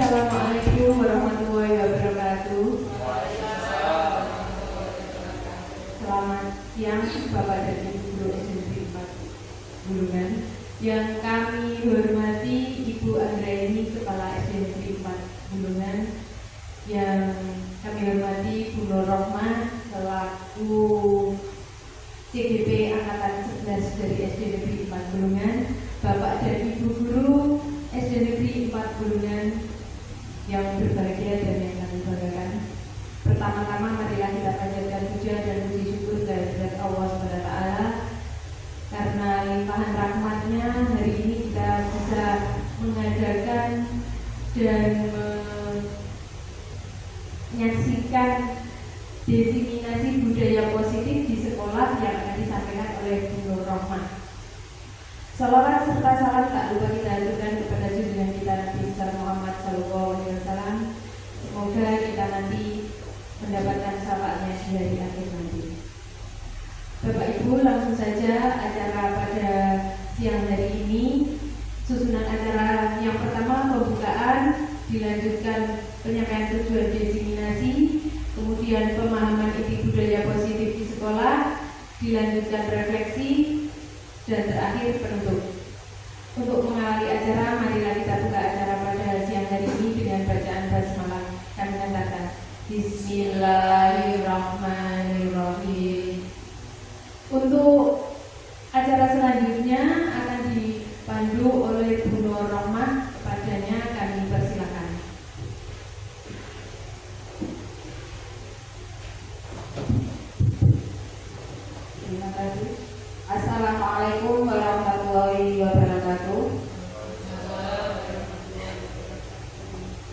Assalamualaikum warahmatullahi wabarakatuh. Selamat siang Bapak dan Ibu Guru SMP 4 Bulungan. Yang kami hormati Ibu Anggraini, Kepala SMP 4 Bulungan. Yang kami hormati Bu Nur Rohmah selaku CGP Angkatan 11 dari SD Negeri 4 Bulungan. Bapak dan Ibu Guru SD Negeri 4 Bulungan yang berbahagia dan yang kami banggakan. Pertama-tama marilah kita panjatkan puja dan puji syukur kehadirat Allah SWT, karena limpahan rahmatnya hari ini kita bisa mengadakan dan menyaksikan diseminasi budaya positif di sekolah yang akan disampaikan oleh Bu Nur Rohmah. Salawat serta salam tak lupa kita aturkan kepada junjungan kita Nabi besar Muhammad SAW. Semoga kita nanti mendapatkan syafaatnya di hari akhir nanti. Bapak Ibu, langsung saja acara pada siang hari ini. Susunan acara yang pertama pembukaan, dilanjutkan penyampaian tujuan diseminasi, kemudian pemahaman inti budaya positif di sekolah, dilanjutkan refleksi, dan terakhir penutup. Untuk mengawali acara, marilah kita buka acara pada siang hari ini dengan bacaan basmalah. Kami katakan Bismillahirrahmanirrahim. Untuk acara selanjutnya akan dipandu oleh Bu Nur Rohmah. Kepadanya kami persilakan. Terima kasih. Assalamualaikum warahmatullahi wabarakatuh.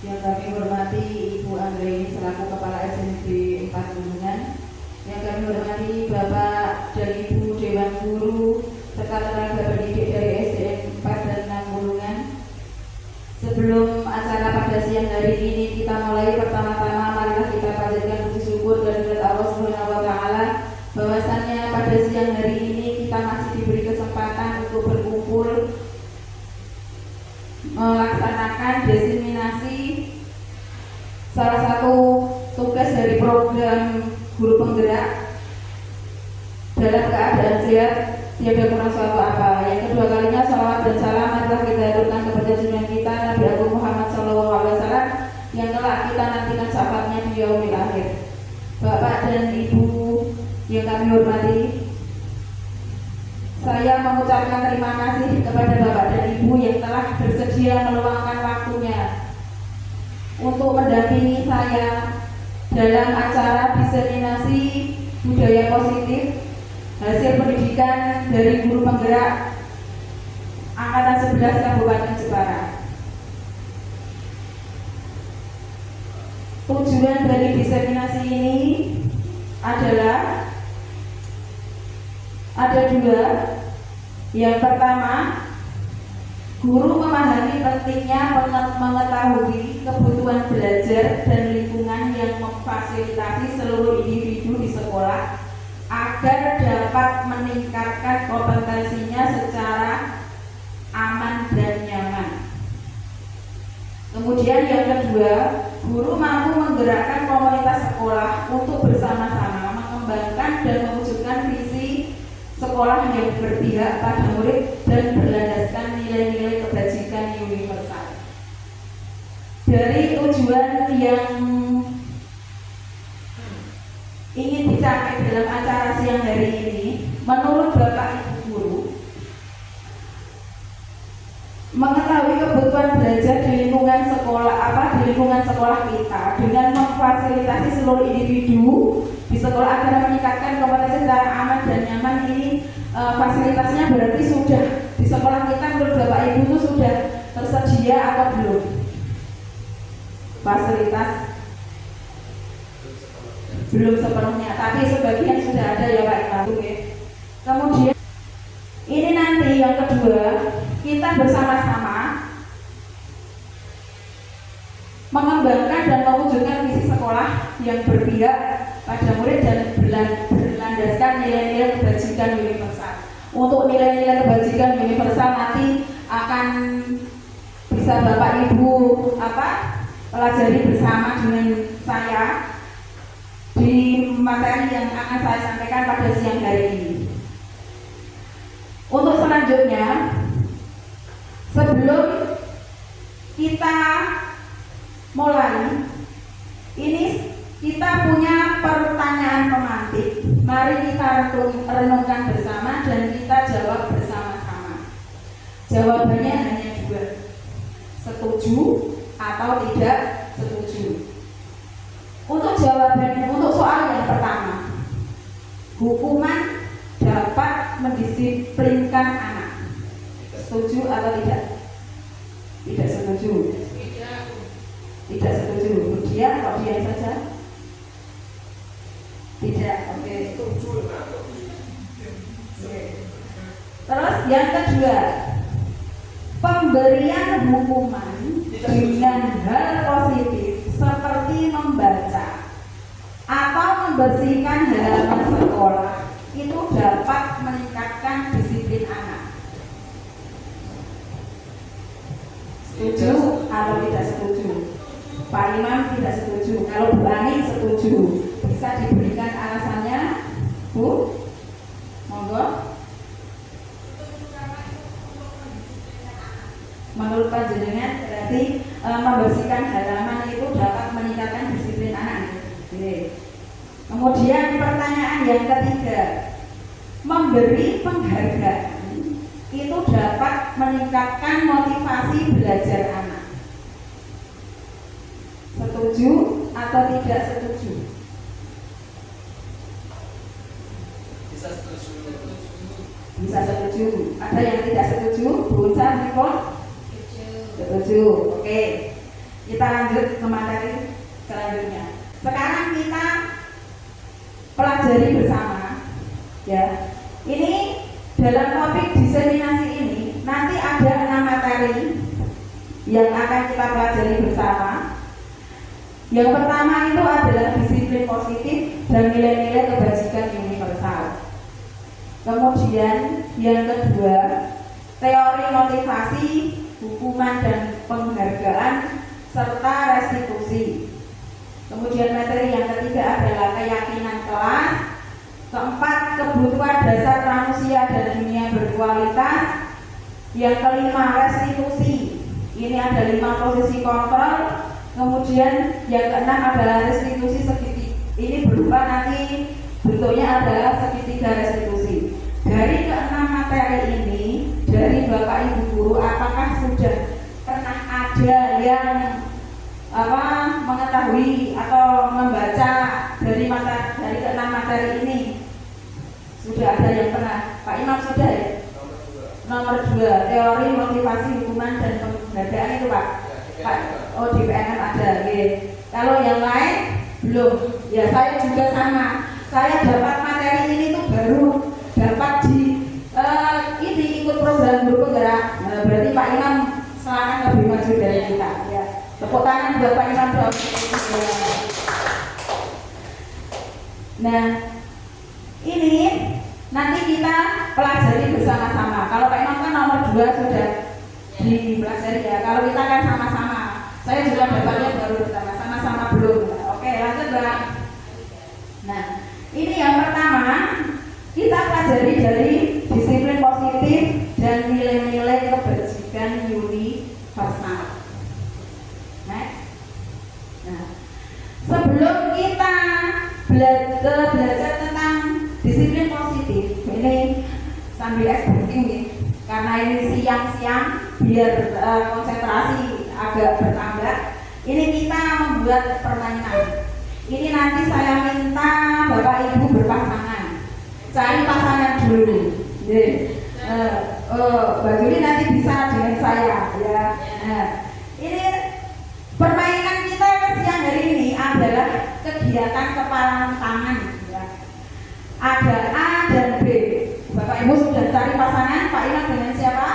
Yang kami hormati Ibu Anggraini selaku Kepala SMP 4 Bulungan. Yang kami hormati Bapak dan Ibu Dewan Guru serta tenaga pendidik dari SDN 4 dan 6 Bulungan. Sebelum acara pada siang hari ini kita mulai, pertama-tama marilah kita panjatkan puji syukur kehadirat Allah Subhanahu wa taala bahwasannya pada siang hari ini kita masih diberi kesempatan untuk berkumpul melaksanakan diseminasi salah satu tugas dari program guru penggerak dalam keadaan sehat tiada kurang suatu apa. Yang kedua kalinya salawat dan salam adalah kita aturkan kepada junjungan kita Nabi Agung Muhammad SAW yang telah kita nantikan syafaatnya di yaumil akhir. Bapak dan Ibu yang kami hormati, saya mengucapkan terima kasih kepada Bapak dan Ibu yang telah bersedia meluangkan waktunya untuk mendampingi saya dalam acara diseminasi budaya positif hasil pendidikan dari guru penggerak Angkatan 11 Kabupaten Jepara. Tujuan dari diseminasi ini adalah ada dua. Yang pertama, guru memahami pentingnya mengetahui kebutuhan belajar dan lingkungan yang memfasilitasi seluruh individu di sekolah agar dapat meningkatkan kompetensinya secara aman dan nyaman. Kemudian yang kedua, guru mampu menggerakkan komunitas sekolah untuk bersama-sama mengembangkan dan mewujudkan visi sekolah yang berpihak pada murid dan berlandaskan nilai-nilai kebajikan universal. Dari tujuan yang ingin dicapai dalam acara siang hari ini, menurut Bapak Ibu Guru, mengetahui kebutuhan belajar di lingkungan sekolah kita dengan memfasilitasi seluruh individu di sekolah agar meningkatkan kompetensi secara aman dan nyaman. Ini fasilitasnya berarti sudah di sekolah kita menurut Bapak Ibu itu sudah tersedia atau belum? Fasilitas belum sepenuhnya, tapi sebagian sudah ada ya Pak Ibu. Kemudian ini nanti yang kedua, kita bersama-sama mengembangkan dan mewujudkan visi sekolah yang berpihak pada murid dan berlandaskan nilai-nilai kebajikan universal. Untuk nilai-nilai kebajikan universal nanti akan bisa Bapak Ibu pelajari bersama dengan saya di materi yang akan saya sampaikan pada siang hari ini. Untuk selanjutnya, sebelum kita mulai, ini kita punya pertanyaan pemantik. Mari kita renungkan bersama dan kita jawab bersama-sama. Jawabannya hanya dua, setuju atau tidak setuju. Untuk jawaban untuk soal yang pertama, hukuman dapat mendisiplinkan anak. Setuju atau tidak? Tidak setuju. Tidak setuju. Dia kok diam saja? Tidak. Oke. Terus yang kedua, pemberian hukuman dengan hal positif seperti membaca atau membersihkan halaman sekolah itu dapat meningkatkan disiplin anak. Setuju atau tidak setuju? Pak Imam tidak setuju. Kalau Bu Ani setuju. Bisa diberikan alasannya, Bu? Monggo. Menurut panjenengan berarti membersihkan halaman itu dapat meningkatkan disiplin anak. Oke. Kemudian pertanyaan yang ketiga, memberi penghargaan itu dapat meningkatkan motivasi belajar anak. Setuju atau tidak setuju? Bisa setuju. Bisa setuju. Ada yang tidak setuju? Bu Unsa, Niko? Setuju. Oke. Kita lanjut ke materi selanjutnya. Sekarang kita pelajari bersama, ya. Ini dalam topik diseminasi ini nanti ada 6 materi yang akan kita pelajari bersama. Yang pertama itu adalah disiplin positif dan nilai-nilai kebajikan universal. Kemudian yang kedua, teori motivasi, hukuman dan penghargaan serta restitusi. Kemudian materi yang ketiga adalah keyakinan kelas. Keempat, kebutuhan dasar manusia dan dunia berkualitas. Yang kelima, restitusi. Ini ada 5 posisi kontrol. Kemudian yang keenam adalah restitusi segitiga. Ini berupa nanti bentuknya adalah segitiga restitusi. Dari keenam materi ini, dari Bapak Ibu guru, apakah sudah pernah ada yang mengetahui atau membaca dari keenam materi ini? Sudah ada yang pernah? Pak Imam sudah ya? Nomor 2, teori motivasi hukuman dan penghargaan itu Pak? Pak, oh di PNM ada. Okay. Kalau yang lain belum. Ya saya juga sama. Saya dapat materi ini tuh baru dapat di ini ikut program guru penggerak. Berarti Pak Imam silakan lebih maju dari kita. Ya. Tepuk tangan buat Pak Imam dong. Nah, ini nanti kita pelajari bersama-sama. Kalau Pak Imam kan nomor 2 sudah dipelajari ya. Kalau kita kan sama-sama. Saya juga dapatnya baru pertama, sama-sama belum. Oke, lanjut Bang. Nah, ini yang pertama kita pelajari dari disiplin positif dan nilai-nilai kebajikan universal. Next. Nah, sebelum kita belajar tentang disiplin positif, ini sambil experting karena ini siang-siang biar konsentrasi agak bertambah. Ini kita membuat permainan. Ini nanti saya minta Bapak Ibu berpasangan. Cari pasangan dulu. Mbak Juli nanti bisa dengan saya ya. Nah, ini permainan kita siang hari ini adalah kegiatan kepalan tangan ya. Ada A dan B. Bapak Ibu sudah cari pasangan. Pak Imam dengan siapa?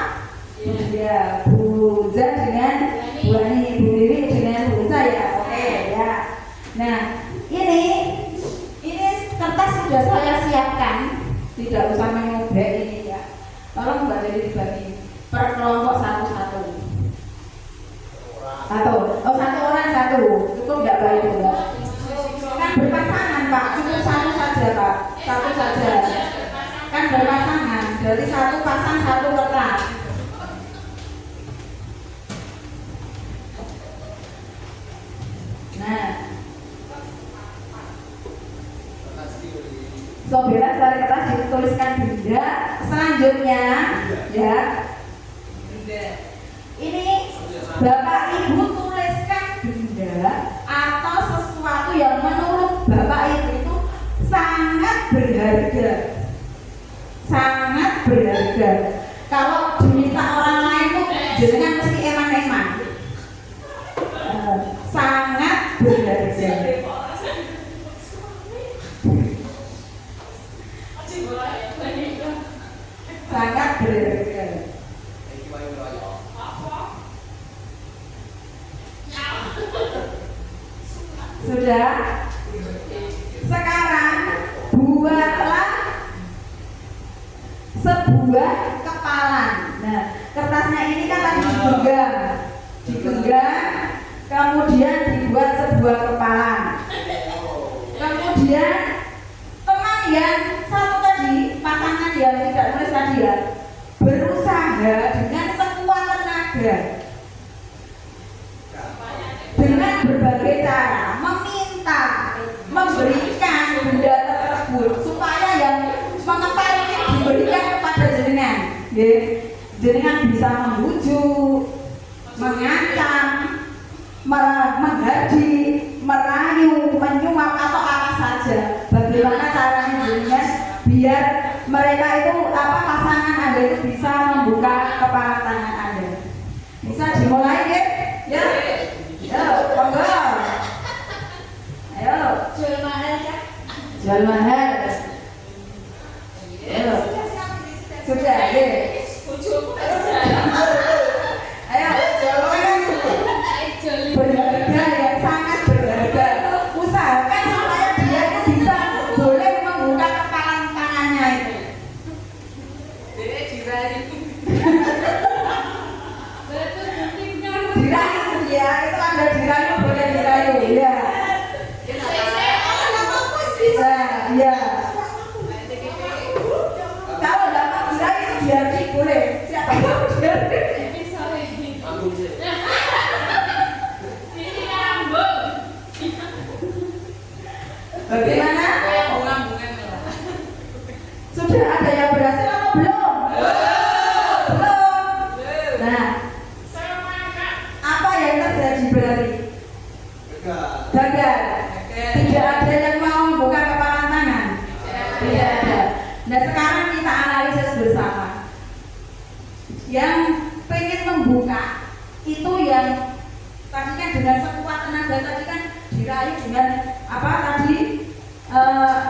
Ya, Bu Zah dengan Bu Ani, Bu Riri dengan Bu Zah ya. Oke ya. Nah, ini kertas sudah saya siapkan. Tidak usah mengobek ini ya. Tolong Mbak Jadi dibagi per kelompok satu-satu. Satu orang satu Berarti satu pasang satu kertas. Nah, soberan dari kertas dituliskan benda. Selanjutnya, ya, ini Bapak Ibu tuliskan benda atau sesuatu yang menurut Bapak Ibu itu sangat berharga. Sangat berharga. Kalau diminta orang lain tuh jenengan mesti eman-eman. Sangat berharga. Sangat berharga. Sudah. Sekarang buatlah sebuah kepalan. Nah, kertasnya ini kan tadi digenggam, kemudian dibuat sebuah kepalan. Kemudian teman yang satu tadi, pasangan yang tidak nulis tadi ya, berusaha dengan sekuat tenaga dengan berbagai cara meminta, memberikan benda tersebut supaya yang mengepal ini diberikan kepada jenengan. Jenengan bisa membujuk, mengancam, menghaji, merayu, menyuap atau apa saja. Bagaimana caranya jenengan biar mereka itu pasangan Anda itu bisa membuka kepala tangan Anda. Bisa dimulai ya? Ya. Ayo, monggo. Ayo. Jual mahal ya? Jual mahal. Ayo. Sudah, ya. Ayo, berharga yang sangat berharga. Usahakan supaya dia bisa boleh membuka kepala tangannya itu. Dirayu ya, itu ada dirayu, boleh dirayu ya. Ya. Kalau dapat dirayu itu diarti boleh. Siapa yang diarti? Bagaimana? Sudah ada yang berhasil atau belum? Belum. Nah, apa yang terjadi berarti? Gagal. Tidak ada yang mau membuka kepala tangan. Tidak ada. Nah, sekarang kita analisis bersama. Yang pengen membuka itu yang tadi kan dengan sekuat tenaga, tadi kan dirayu dengan apa tadi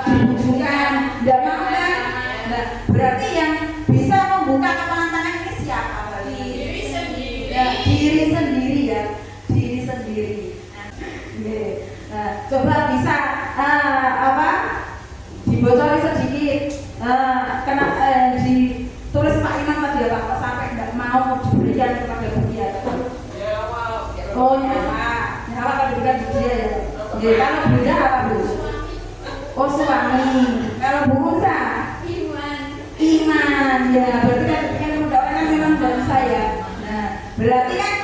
dibujukkan, tidak mau kan? Nah, berarti yang bisa membuka kepala tangan ini siapa? Diri sendiri. Ya, diri sendiri ya, diri sendiri. Nah, coba bisa dibocori sedikit, ditulis Pak Imam tadi ya Pak, kok sampai tidak mau diberikan kepada dia. Oh nyawa kalau diberikan ke dia ya. Kalau beda apa Bu? Oh suami. Kalau Bu Unsa? Iman. Ya berarti kan yang mendapatkan memang dari saya. Nah berarti kan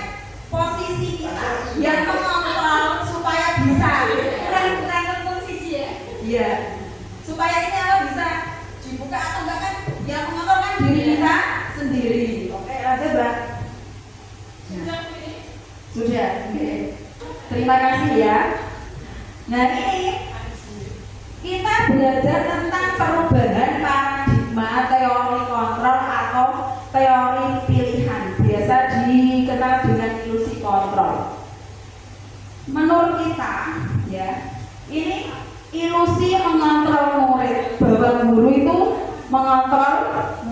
posisi kita yang mengontrol supaya bisa ya, supaya ini apa bisa dibuka atau enggak kan yang mengontrol kan diri kita sendiri. Oke lanjut Mbak. Nah, sudah. Terima kasih ya. Nah ini kita belajar tentang perubahan paradigma teori kontrol atau teori pilihan, biasa dikenal dengan ilusi kontrol. Menurut kita ya, ini ilusi mengontrol murid, bahwa guru itu mengontrol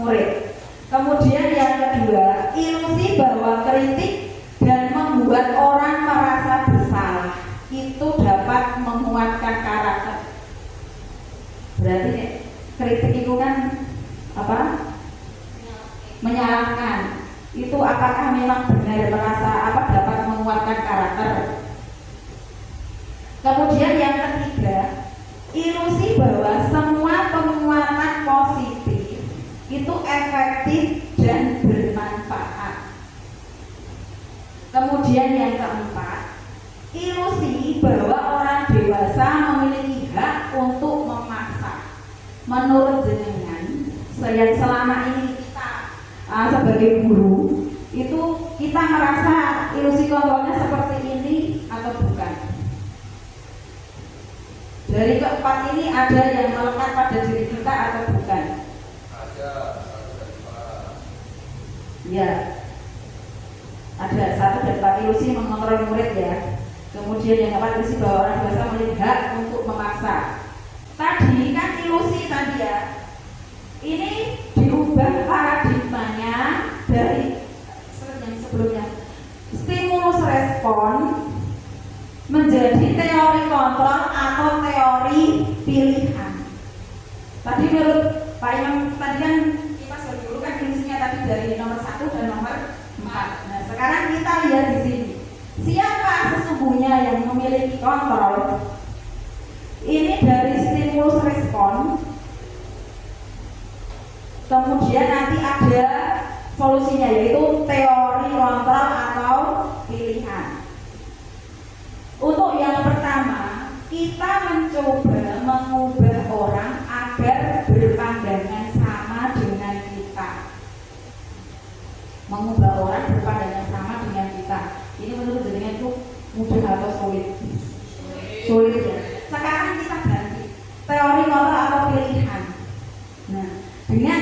murid. Kemudian yang kedua, ilusi bahwa kritik dan membuat orang merasa bersalah itu dapat menguatkan karakter. Berarti kritik itu kan apa? Menyalahkan. Itu apakah memang benar merasa dapat menguatkan karakter? Kemudian yang ketiga, ilusi bahwa semua penguatan positif itu efek Kemudian yang keempat, ilusi bahwa orang dewasa memiliki hak untuk memaksa. Menurut jenengan, yang selama ini kita sebagai guru itu kita merasa ilusi kontrolnya seperti ini atau bukan? Dari keempat ini ada yang melekat pada diri kita atau bukan? Ada satu dan dua. Ya, ada satu dan empat ilusi mengontrol murid ya. Kemudian yang keempat ilusi bahwa orang dewasa memiliki hak untuk memaksa. Tadi kan ilusi tadi ya. Ini diubah paradigmanya dari yang sebelumnya stimulus respon menjadi teori kontrol atau teori pilihan. Tadi menurut Pak Imam tadi kan kita sudah dulu kan ilusinya tadi dari nomor 1 dan nomor 4. Nah sekarang kita lihat di sini siapa sesungguhnya yang memiliki kontrol. Ini dari stimulus respon. Kemudian nanti ada solusinya yaitu teori kontrol atau pilihan. Untuk yang pertama, kita mencoba mengubah orang agar berpandangan sama dengan kita. Mengubah orang berpandangan sama dengan kita. Ini menurut jenengan itu mudah atau sulit? Sulit ya. Sekarang kita ganti teori kontrol atau pilihan. Nah, dengan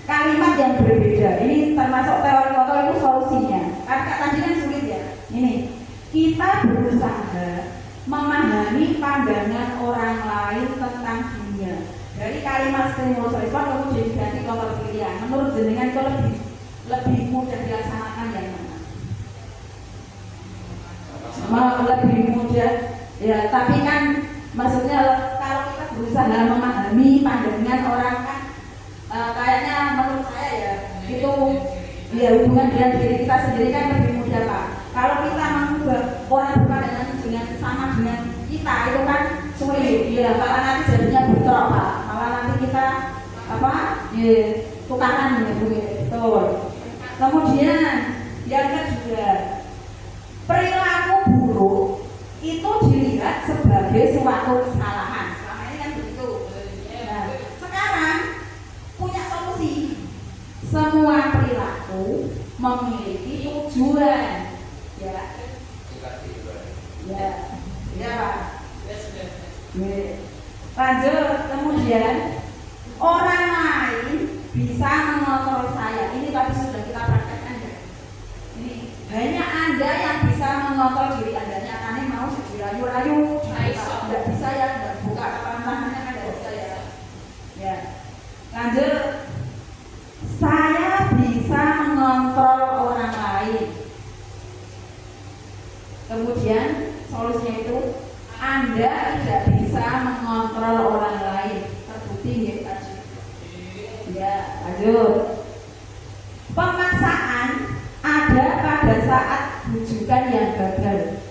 kalimat yang berbeda. Ini termasuk teori kontrol itu solusinya. Karena tadi kan sulit ya. Ini kita berusaha memahami pandangan orang lain tentang dunia. Dari kalimat stimulus respon kemudian diganti kontrol pilihan. Menurut jenengan itu lebih mudah dilaksanakan yang mana? Lebih mudah. Ya, tapi kan maksudnya kalau kita berusaha memahami pandangan orang kan kayaknya menurut saya ya itu ya hubungan dengan diri kita sendiri kan lebih mudah Pak. Kalau kita mengubah orang berpandangan dengan sama dengan kita itu kan sulit ya, malah nanti jadinya bentrok Pak. Malah nanti kita apa ya tukaran ya betul. Kemudian yang kedua, perilaku buruk itu dilihat sebagai suatu kesalahan. Selama ini kan begitu. Nah, sekarang punya solusi. Semua perilaku memiliki tujuan. Ya. Ya. Ya, Pak. Lanjut, kemudian orang lain bisa mengontrol saya. Ini tadi sudah kita praktekkan ya. Ini hanya Anda yang bisa mengontrol diri Anda. Nyatanya mau dirayu-rayu, tidak bisa ya, tidak buka tangannya kan tidak bisa ya. Ya. Lanjut, saya bisa mengontrol orang lain. Kemudian solusinya itu Anda tidak bisa mengontrol orang lain. Terbukti ya tadi. Ya, lanjut. Pemaksaan ada pada saat bujukan yang gagal.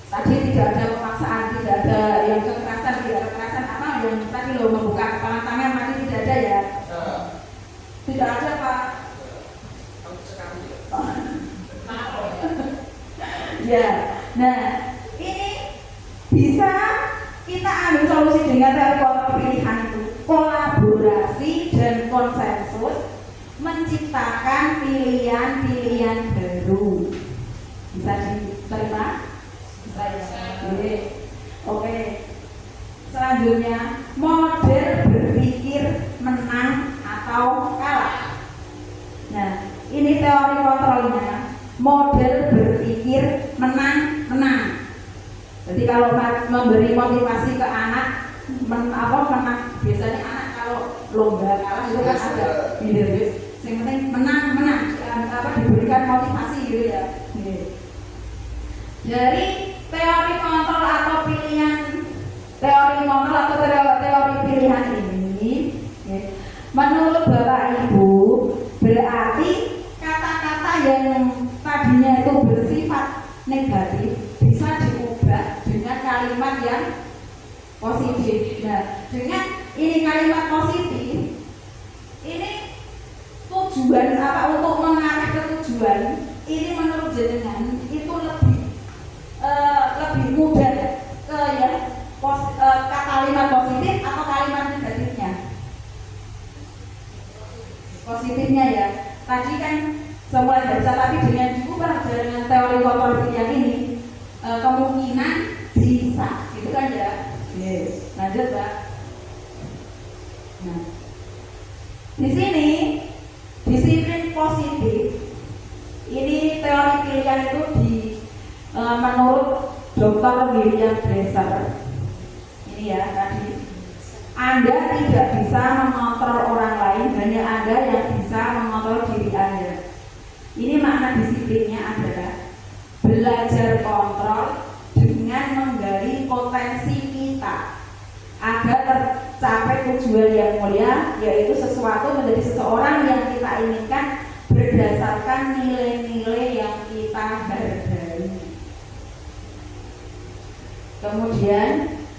Tadi tidak ada pemaksaan, tidak ada yang kekerasan, tidak kekerasan apa yang tadi lo membuka kepala tangan tadi tidak ada ya? Tidak ada Pak. Ya, nah ini bisa kita ambil solusi dengan teori kontrol pilihan itu kolaborasi dan konsensus menciptakan pilihan-pilihan baru. Bisa diterima? Bisa ya. Oke. Selanjutnya model berpikir menang atau kalah. Nah, ini teori kontrolnya. Model berpikir menang. Jadi kalau memberi motivasi ke anak menang, biasanya anak kalau lomba kalah itu kan ada leader. Yang penting menang diberikan motivasi gitu ya. Dari teori kontrol atau pilihan, teori kontrol atau teori pilihan ini, menurut Bapak Ibu berarti kata-kata yang tadinya itu bersifat negatif bisa diubah dengan kalimat yang positif. Nah, dengan ini kalimat positif, ini tujuan apa untuk mengarah ke tujuan ini menurut jenengan kontrol yang ini kemungkinan bisa, gitu kan ya? Yes. Lanjut, Mbak. Nah, di sini disiplin positif ini teori pilihan itu menurut Dr. William Bresser. Ini ya tadi, Anda tidak bisa mengontrol orang lain, hanya Anda yang bisa mengontrol diri Anda. Ini makna disiplinnya adalah belajar kontrol dengan menggali potensi kita agar tercapai tujuan yang mulia, yaitu sesuatu menjadi seseorang yang kita inginkan berdasarkan nilai-nilai yang kita hargai. Kemudian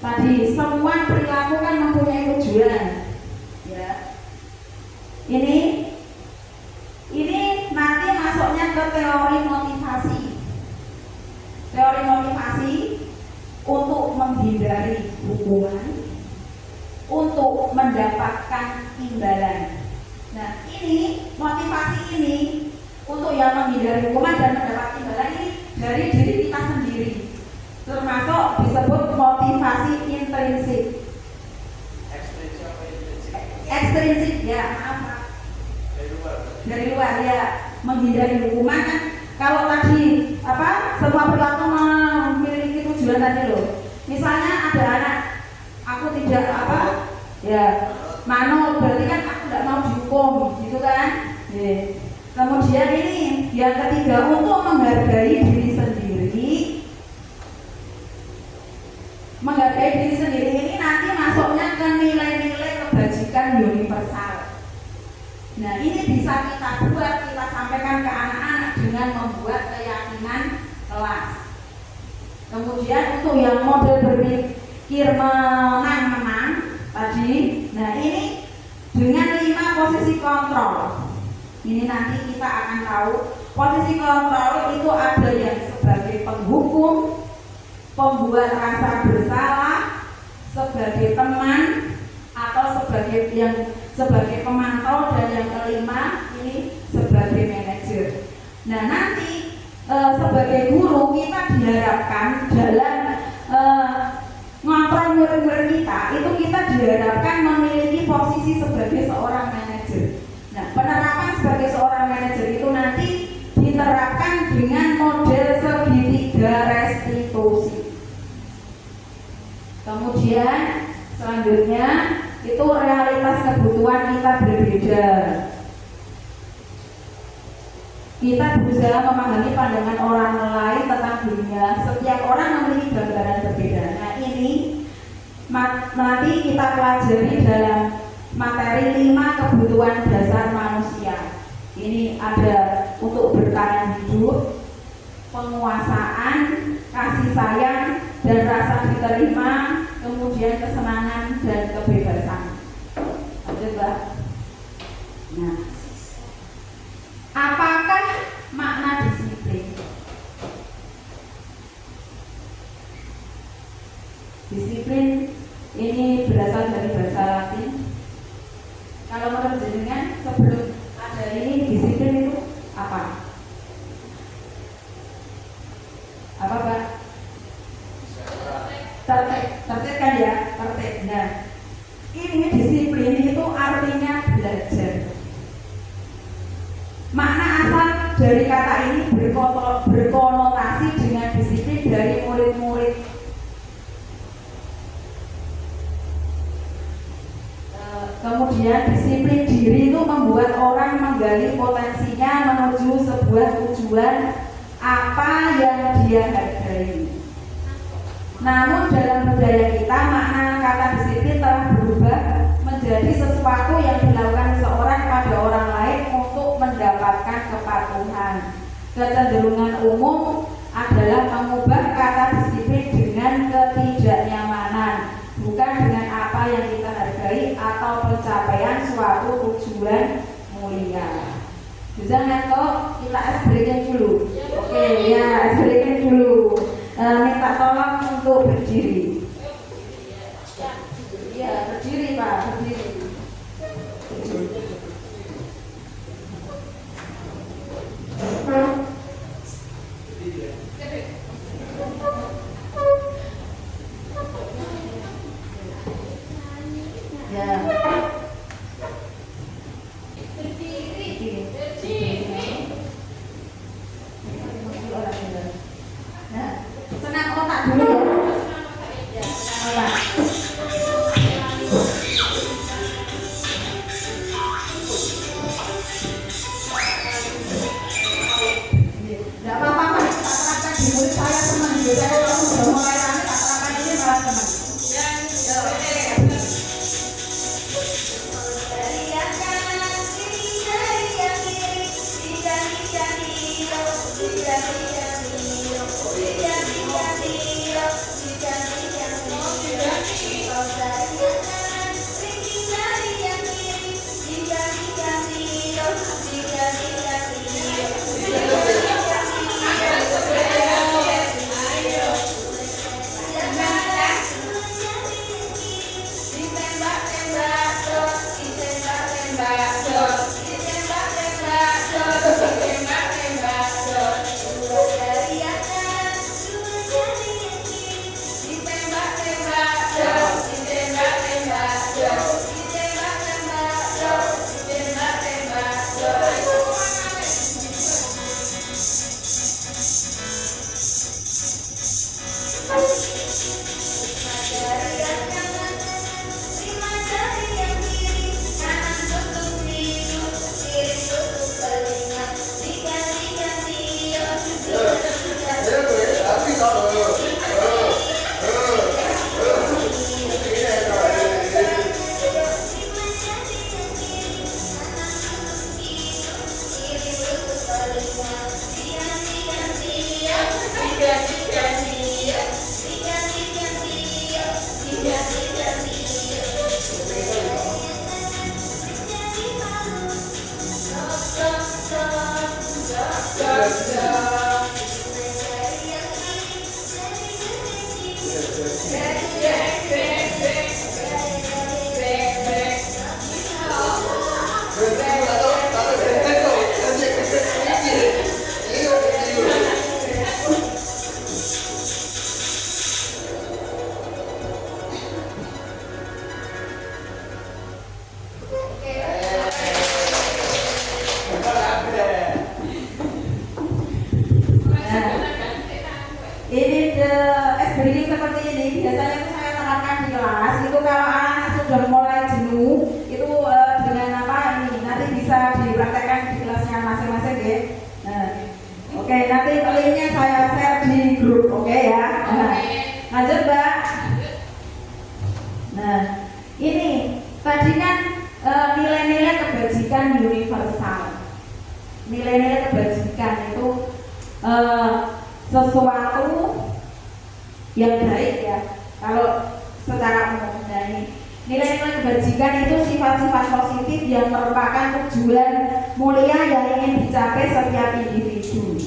tadi semua perilaku kan mempunyai tujuan, ya. Ini nanti masuknya ke teori motivasi. Teori motivasi untuk menghindari hukuman, untuk mendapatkan imbalan. Nah, ini motivasi ini untuk yang menghindari hukuman dan mendapat imbalan ini dari diri kita sendiri, termasuk disebut motivasi intrinsik. Ekstrinsik ya, maaf. Dari luar ya, menghindari hukuman kan. Kalau tadi semua perilaku memiliki tujuan tadi loh. Misalnya ada anak, aku tidak mano, berarti kan aku tidak mau dihukum, gitu kan? Kemudian ini yang ketiga, untuk menghargai diri sendiri. Menghargai diri sendiri ini nanti masuknya ke nilai-nilai kebajikan universal. Nah, ini bisa kita buat, kita sampaikan ke anak-anak dengan membuat keyakinan kelas. Kemudian untuk yang model berpikir menang-menang tadi, nah ini dengan 5 posisi kontrol. Ini nanti kita akan tahu posisi kontrol itu ada yang sebagai penghukum, pembuat rasa bersalah, sebagai teman, atau sebagai pemantau, dan yang kelima ini sebagai manajer. Nah, nanti sebagai guru kita diharapkan dalam ngontrol murid-murid kita itu kita diharapkan memiliki posisi sebagai seorang manajer. Nah, penerapan sebagai seorang manajer itu nanti diterapkan dengan model segitiga restitusi. Kemudian selanjutnya itu realitas kebutuhan kita berbeda. Kita berusaha memahami pandangan orang lain tentang dunia. Setiap orang memiliki gambaran berbeda. Nah, ini nanti kita pelajari dalam materi 5 kebutuhan dasar manusia. Ini ada untuk bertahan hidup, penguasaan, kasih sayang, dan rasa diterima, kemudian kesenangan dan kebebasan. Lanjut, Mbak. Nah, apakah makna disiplin? Disiplin ini berasal dari bahasa Latin. Kalau menurut jenengan sebelum ada ini disiplin itu apa? Apa, Mbak? Tertib kan ya? Tertib. Nah, ini disiplin itu artinya belajar. Makna asal dari kata ini berkonotasi dengan disiplin dari murid-murid. Kemudian disiplin diri itu membuat orang menggali potensinya menuju sebuah tujuan apa yang dia hargai. Namun dalam budaya kita makna kata disiplin telah berubah menjadi sesuatu yang dilakukan seseorang pada orang lain untuk mendapatkan kepatuhan. Kecenderungan umum adalah mengubah kata disiplin dengan ketidaknyamanan, bukan dengan apa yang kita hargai atau pencapaian suatu tujuan mulia. Bisa nggak kok kita ice breaking dulu? Oke, ya ice breaking dulu. Minta tolong untuk berdiri. Ya, berdiri Pak, berdiri. Ya. Nah, senang otak dulu ya. Senang otak. Tidak apa-apa, Mas. Tak terangkan di murid saya teman. Biasanya kalau sudah mulai rame, tak terangkan ini malah teman. Ini SBD seperti ini biasanya itu saya terapkan di kelas. Itu kalau anak sudah mulai jenuh, itu dengan apa ini nanti bisa dipraktekkan di kelasnya masing-masing ya. Nah, oke, nanti linknya saya share di grup, oke ya. Nah, lanjut Mbak. Nah, ini tadi kan nilai-nilai kebajikan universal. Nilai-nilai kebajikan itu sesuatu yang baik ya kalau secara umum. Nah, ini nilai-nilai kebajikan itu sifat-sifat positif yang merupakan tujuan mulia yang ingin dicapai setiap individu.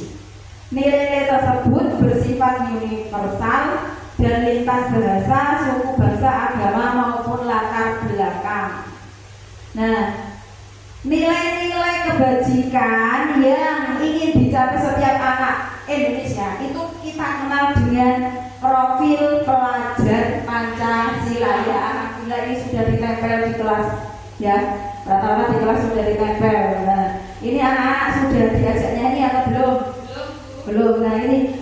Nilai-nilai tersebut bersifat universal dan lintas bahasa, suku, bangsa, agama maupun latar belakang. Nah, nilai-nilai kebajikan yang ingin dicapai setiap anak Indonesia itu kita kenal dengan profil pelajar Pancasila ya. Alhamdulillah ini sudah ditempel di kelas ya, rata-rata di kelas sudah ditempel. Nah, ini anak-anak sudah diajak nyanyi atau belum? Belum. Nah, ini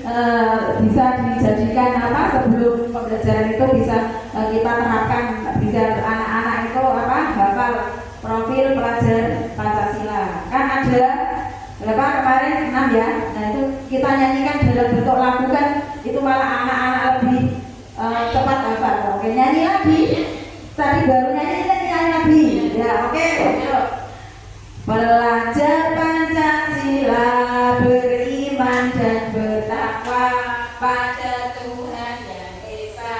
bisa dijadikan apa sebelum pembelajaran itu bisa kita terapkan, bisa anak-anak itu apa hafal profil pelajar Pancasila. Kan ada berapa kemarin 6 ya. Nah, itu kita nyanyikan dalam bentuk lagu kan, itu malah anak-anak lebih cepat hafal. Oke, nyanyi lagi. Tadi baru nyanyi lagi. Ya, oke. Belajar Pancasila, beriman dan bertakwa pada Tuhan Yang Esa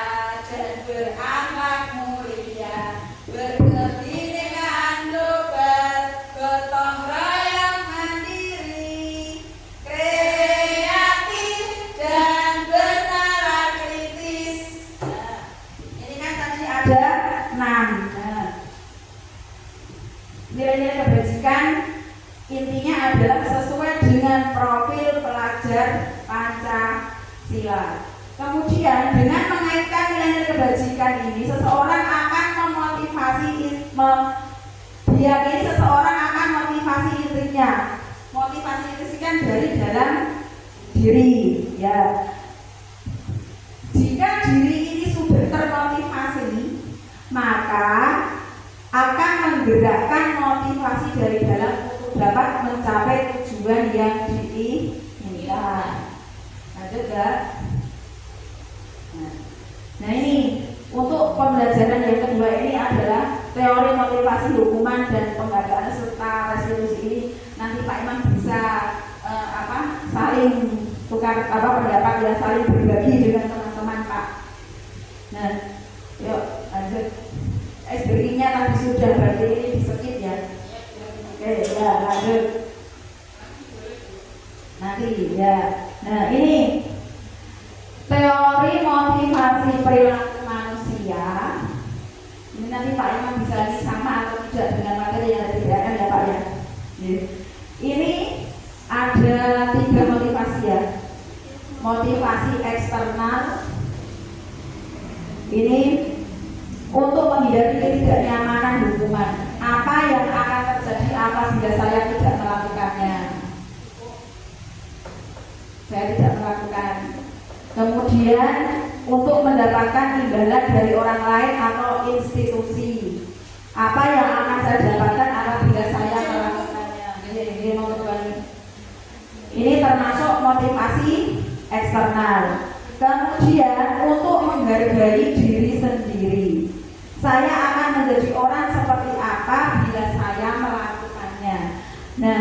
dan berakhlak mulia, berkebinekaan global, gotong royong mandiri, kreatif dan bertanggung sila. Kemudian dengan mengaitkan nilai-nilai kebajikan ini, seseorang akan diyakini seseorang akan motivasi intinya. Motivasi itu kan dari dalam diri, ya. Jika diri ini sudah termotivasi, maka akan menggerakkan motivasi dari dalam untuk dapat mencapai tujuan yang diinginkan. Lanjut gak? Nah ini untuk pembelajaran yang kedua ini adalah teori motivasi, hukuman dan penghargaan serta restitusi. Ini nanti Pak Imam bisa saling tukar pendapat dan saling berbagi dengan teman-teman Pak. Nah, yuk lanjut. SBI-nya tadi sudah, berarti ini di skip ya. Oke, ya lanjut. Nanti ya. Nah ini teori motivasi perilaku manusia. Ini nanti Pak Imam bisa sama atau tidak dengan materi yang ada di DRM ya Pak ya. Ini ada 3 motivasi ya. Motivasi eksternal. Ini untuk menghindari ketidaknyamanan hukuman. Apa yang akan terjadi apabila saya tidak melakukannya? Saya tidak melakukan. Kemudian untuk mendapatkan imbalan dari orang lain atau institusi. Apa yang akan saya dapatkan apabila saya melakukannya? Ini termasuk motivasi eksternal. Kemudian untuk menghargai diri sendiri. Saya akan menjadi orang seperti apa bila saya melakukannya. Nah,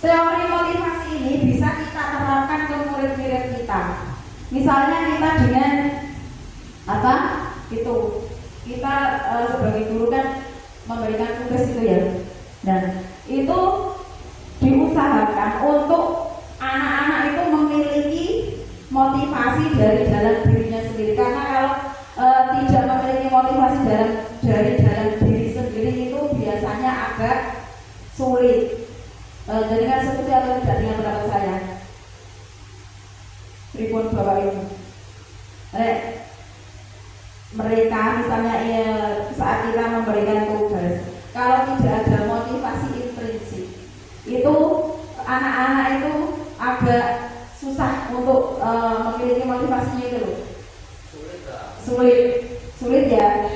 teori motivasi ini bisa kita terapkan ke murid-murid kita. Misalnya kita dengan kita sebagai guru kan memberikan tugas itu ya. Nah, itu diusahakan untuk anak-anak itu memiliki motivasi dari dalam dirinya sendiri. Karena kalau tidak memiliki motivasi dari dalam diri sendiri itu biasanya agak sulit. Jadi kan seperti atau tidak dengan pendapat saya? Pripun Bapak Ibu? Mereka misalnya saat kita memberikan tugas, kalau tidak ada motivasi intrinsik, itu anak-anak itu agak susah untuk memiliki motivasinya itu loh. Sulit ya.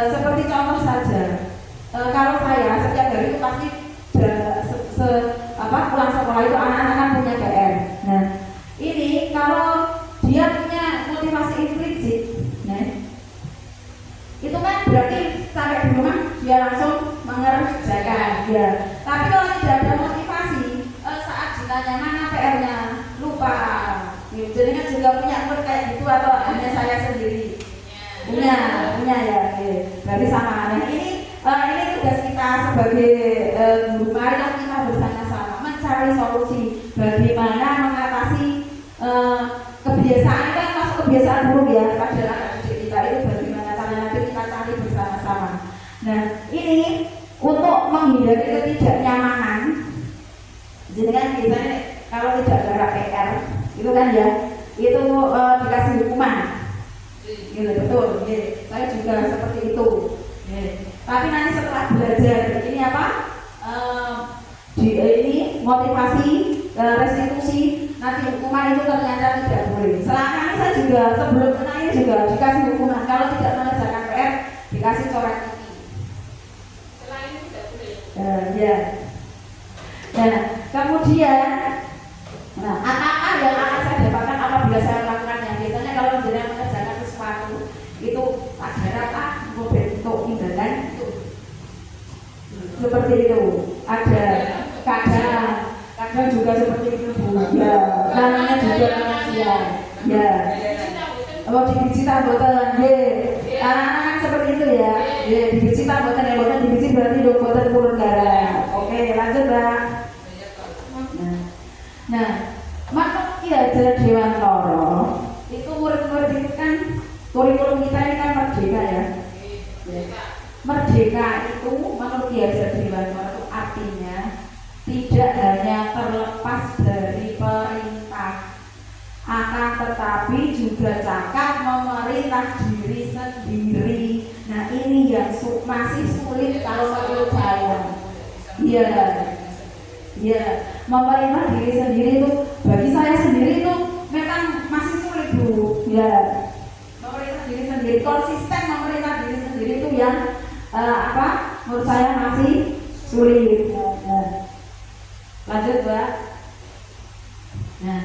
Seperti contoh saja, kalau saya setiap hari itu pasti pulang sekolah itu anak-anak kan punya PR. Nah, ini kalau dia punya motivasi intrinsik, nah itu kan berarti sampai di rumah dia langsung mengerjakan ya. Tapi kalau tidak ada motivasi, saat ditanya mana PR-nya lupa. Jadi kan juga punya murid kayak gitu atau hanya saya sendiri? Punya ya. Berarti sama. Nah ini tugas kita sebagai guru. Marilah kita bersama-sama mencari solusi bagaimana mengatasi kebiasaan. Kan masuk kebiasaan buruk ya pada anak didik kita, itu bagaimana caranya nanti kita cari bersama-sama. Nah ini untuk menghindari ketidaknyamanan. Jadi kan biasanya kalau tidak ada PR itu kan ya itu dikasih hukuman. Betul. Saya juga seperti itu. Tapi nanti setelah belajar ini ini motivasi, restitusi, nanti hukuman itu ternyata tidak boleh. Selama ini saya juga sebelum kena ini juga dikasih hukuman. Kalau tidak mengerjakan PR dikasih coret gigi. Selain itu tidak boleh. Ya. Dan kemudian, apa yang akan saya dapatkan apabila saya melakukannya? Biasanya kalau menjadi mengerjakan sesuatu itu pelajaran bentuk imbalan itu seperti itu. Ada kadang juga seperti itu ya. Namanya juga manusia ya. Dibiji tambotan anak-anak seperti itu ya. Dibiji tambotan ya, bukan dibiji berarti boten turun darah. Oke, lanjut Mbak. Nah, Matok Ki Hajar Dewantara itu murid-murid itu kan kurikulum kita ini kan merdeka ya. Merdeka itu menurut Ki Hajar Dewantara itu artinya tidak hanya terlepas dari perintah akan tetapi juga cakap memerintah diri sendiri. Nah ini yang masih sulit kalau menurut saya. Iya, iya, memerintah diri sendiri itu bagi saya sendiri itu memang masih sulit Bu. Ya, memerintah diri sendiri, konsisten memerintah diri sendiri itu yang menurut saya masih sulit. Nah, lanjut Mbak. Nah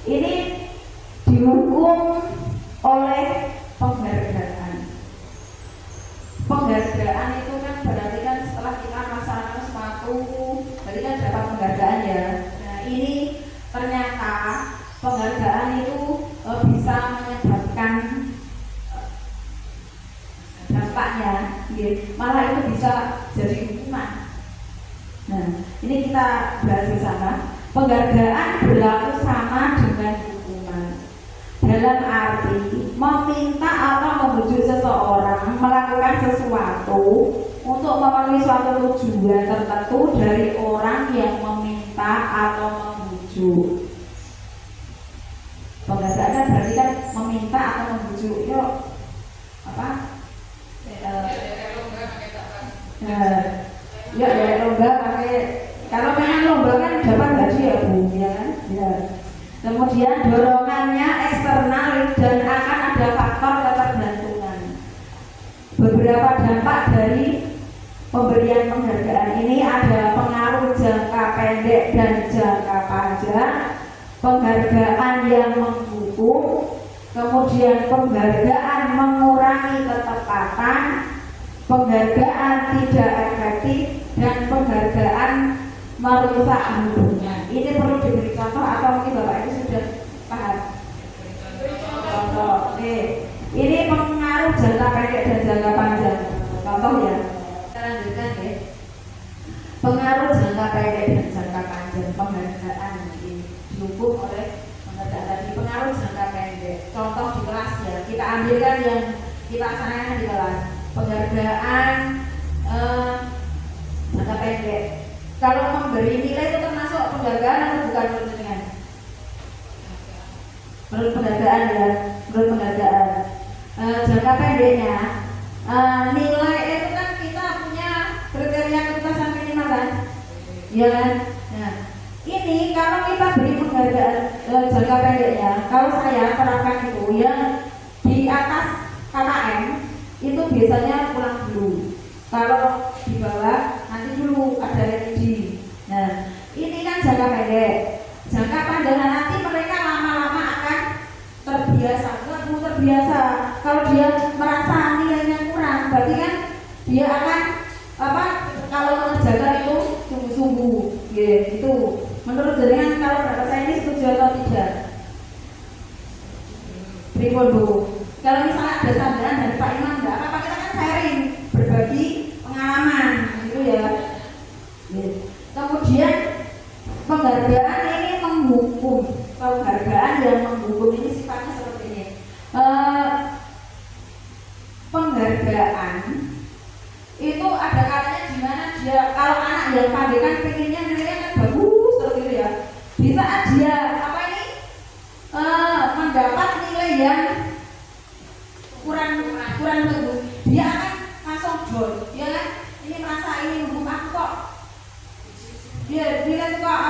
ini dihukum oleh penghargaan. Penghargaan itu kan berarti kan setelah kita melaksanakan sesuatu, berarti kan dapat penghargaan ya. Nah ini ternyata penghargaan itu bisa menyebabkan dampaknya, malah itu bisa jadi hukuman. Nah ini kita bahas bersama. Penghargaan berlaku sama dengan hukuman. Dalam arti meminta atau membujuk seseorang melakukan sesuatu untuk memenuhi suatu tujuan tertentu dari orang yang meminta atau membujuk. Penghargaan kan berarti kan meminta atau membujuk. Yuk ya lomba pakai, kalau pengen lomba kan dapat gaji ya Bu, ya kan? Ya. Kemudian dorongannya eksternal dan akan ada faktor ketergantungan. Beberapa dampak dari pemberian penghargaan ini ada pengaruh jangka pendek dan jangka panjang, penghargaan yang menghukum, kemudian penghargaan mengurangi ketepatan, penghargaan tidak efektif, dan penghargaan merusak hubungan. Ini perlu diberi contoh atau mungkin Bapak Ibu sudah paham? Contoh. Ini pengaruh jangka pendek dan jangka panjang. Contoh ya. Kita lanjutkan ya. Pengaruh jangka pendek dan jangka panjang penghargaan ini dihukum oleh penghargaan tadi. Pengaruh jangka pendek. Contoh di kelas ya. Kita ambilkan yang kita laksanakan di kelas. Penghargaan jangka pendek. Kalau memberi nilai itu termasuk penghargaan atau bukan menurut dengan? Menurut penghargaan ya, menurut penghargaan. Jangka pendeknya nilai itu kan kita punya kriteria ketuntasan minimal kan? Iya kan? Nah, ini kalau kita beri penghargaan jangka pendeknya, kalau saya terapkan itu yang di atas KKM itu biasanya pulang dulu. Kalau di bawah nanti dulu ada LED. Nah, ini kan jangka pendek. Jangka panjang nanti mereka lama-lama akan terbiasa. Kalau dia merasa nilainya kurang, berarti kan dia akan kalau mengerjakan itu sungguh-sungguh. Gitu. Menurut jenengan kalau bapak saya ini setuju atau tidak? Pripun Bu? Kalau misalnya ada tambahan dari Pak Imam enggak apa-apa, kita kan sharing, berbagi pengalaman gitu ya. Kemudian penghargaan ini menghukum. Penghargaan yang menghukum ini sifatnya seperti ini. Penghargaan itu ada kalanya di mana dia, kalau anak yang pandai kan pengennya nilainya kan bagus terus gitu ya. Di saat dia mendapat nilai yang kurang bagus, dia akan langsung down, ya kan? Ini merasa ini hukum aku kok, dia bilang kok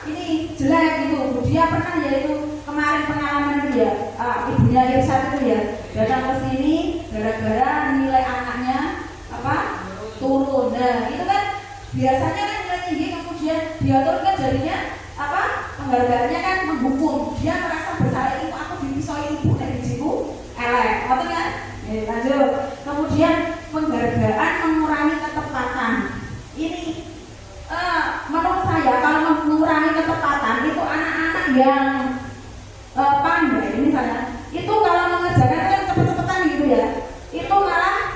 ini jelek gitu. Dia pernah ya itu kemarin pengalaman itu ya, ibunya Irsyad itu ya datang ke sini gara-gara nilai anaknya turun. Nah itu kan biasanya kan nilai tinggi, kemudian dia turun kan jadinya penghargaannya kan menghukum. Dia merasa bersalah, itu aku dipisoi ibu dari ibu elek, betul kan? Lanjut. Kemudian penghargaan mengurangi ketepatan. Ini menurut saya kalau mengurangi ketepatan itu anak-anak yang pandai misalnya, itu kalau mengerjakan kan cepet-cepetan gitu ya, itu malah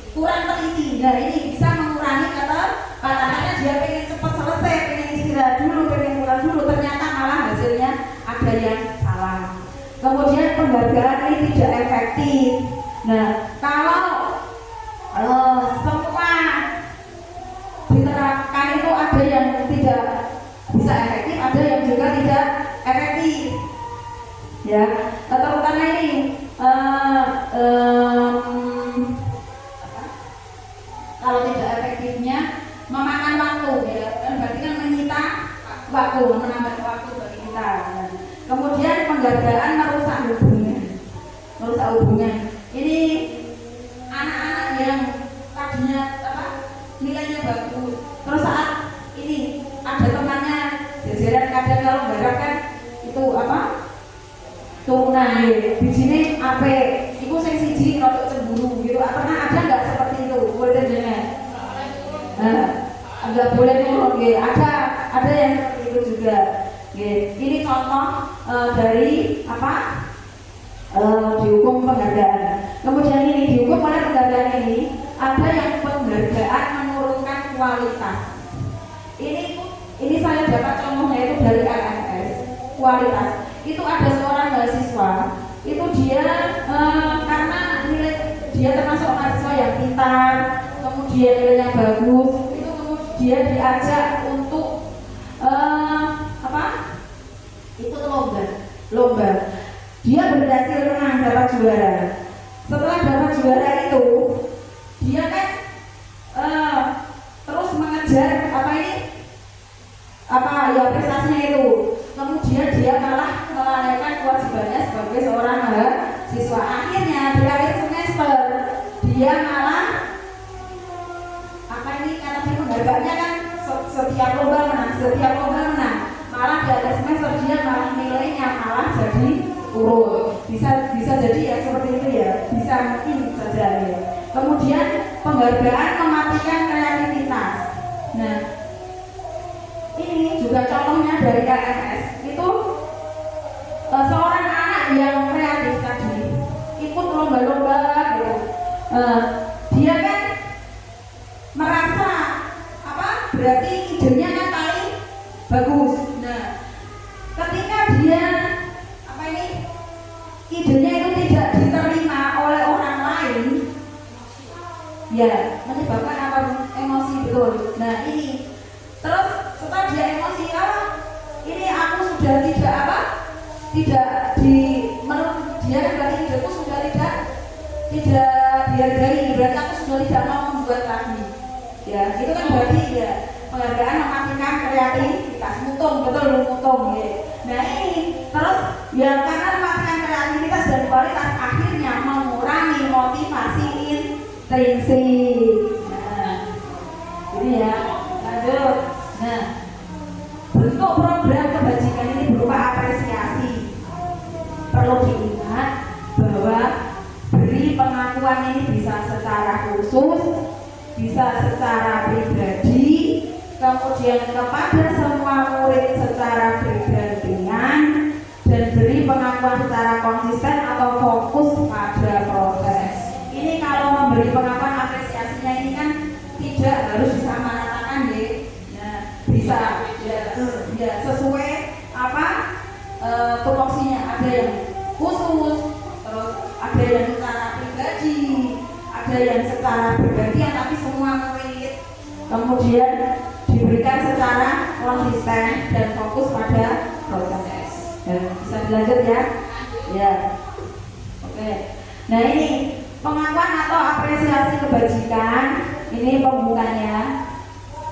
kurang teliti. Nah ini bisa mengurangi kata-katanya, dia pengen cepat selesai, pengen istirahat dulu, pengen pulang dulu, ternyata malah hasilnya ada yang salah. Kemudian penghargaan ini tidak efektif. Nah kalau semua diterapkan itu ada yang tidak bisa efektif, ada yang juga tidak ya. Terutama ini kalau tidak efektifnya memakan waktu, ya kan, berarti kan menyita waktu, menambah waktu bagi kita. Nah, kemudian penghargaan merusak hubungan. Ini anak-anak yang tadinya nilainya bagus, terus saat ini ada temannya jajaran, kadang kalau mengharapkan itu turunan di sini itu sing siji rodok cemburu gitu. Pernah ada nggak seperti itu? Boleh dengar? Nggak boleh turun, ada yang seperti itu juga. Ini contoh dari dihukum penghargaan. Kemudian ini dihukum oleh penghargaan ini ada yang penghargaan menurunkan kualitas. Ini saya dapat contohnya itu dari LMS kualitas. Itu ada seorang mahasiswa, itu dia karena nilai dia termasuk mahasiswa yang pintar, kemudian nilainya bagus, itu kemudian diajak untuk ikut lomba. Dia berhasil menang, dapat juara. Setelah dapat juara itu, dia kan terus mengejar prestasinya itu. Kemudian dia malah melalaikan kewajibannya sebagai seorang mahasiswa. Akhirnya di akhir semester dia malah karena penghargaannya kan setiap lomba menang. Malah di akhir semester dia malah nilainya malah jadi turun. Bisa jadi ya seperti itu ya. Bisa mungkin saja ya. Kemudian penghargaan mematikan kreativitas. Nah, ini juga contohnya dari KMS. Itu seorang anak yang kreatif tadi ikut lomba-lomba gitu. Dia kan merasa berarti idenya kan paling bagus. Nah, ketika dia idenya itu tidak diterima oleh orang lain, ya menyebabkan emosi, betul. Nah, ini terus setelah dia emosi, ini aku sudah menurut dia kan berarti hidupku sudah tidak dihargai, berarti aku sudah tidak mau membuat lagi. Ya, itu kan berarti ya penghargaan mematikan kreativitas, mutung ya. Nah, ini terus ya karena mematikan kreativitas dan kualitas akhirnya mengurangi motivasi intrinsik. Nah, ini ya, lanjut. Nah, bentuk program kebajikan ini berupa apresiasi. Perlu diingat bahwa beri pengakuan ini bisa secara khusus, bisa secara pribadi, kemudian kepada semua murid secara bergantian, dan beri pengakuan secara konsisten atau fokus pada proses. Ini kalau memberi pengakuan apresiasinya ini kan tidak harus disamaratakan ya. Nah, bisa ya sesuai tupoksinya, ada yang khusus, terus ada yang secara pribadi, ada yang secara bergantian, tapi semua murid kemudian diberikan secara konsisten dan fokus pada proses. Bisa dilanjut ya? Ya. Oke. Nah, ini pengakuan atau apresiasi kebajikan. Ini pembukanya.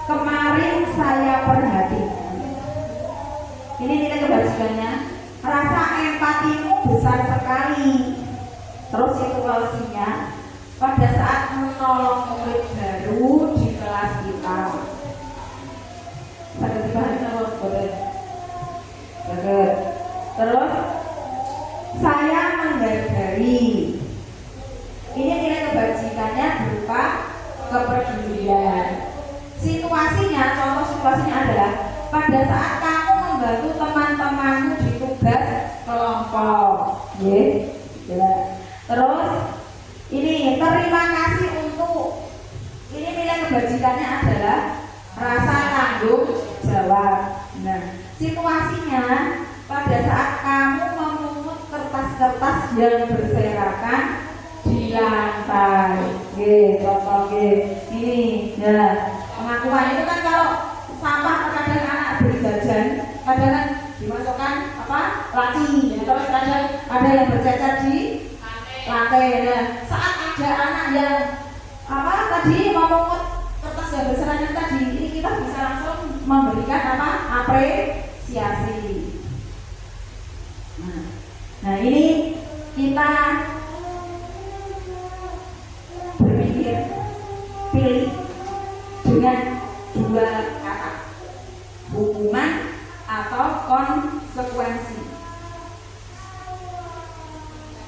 Kemarin saya perhatikan. Ini nilai kebajikannya. Rasa empatimu besar sekali. Terus situasinya pada saat menolong murid baru di kelas kita. Pada dibahas boleh. Terus saya menghargai. Ini nilai kebajikannya berupa kepedulian. Situasinya, contoh situasinya adalah pada saat kamu membantu teman-temanmu di tugas kelompok. Ya. Terus ini terima kasih untuk, ini nilai kebajikannya adalah rasa tanggung jawab. Nah, situasinya pada saat kamu memungut kertas-kertas yang berserakan di lantai. Contoh ini. Nah, pengakuan itu kan kalau sampah terkadang anak beli jajan, kadang kan dimasukkan apa laci, ya. Terus ada yang bercacat di lantai. Nah, saat ada anak yang apa tadi memungut kertas yang berserakan tadi, ini kita bisa langsung memberikan apa apresiasi. Nah ini kita berpikir pilih dengan dua kata, hukuman atau konsekuensi.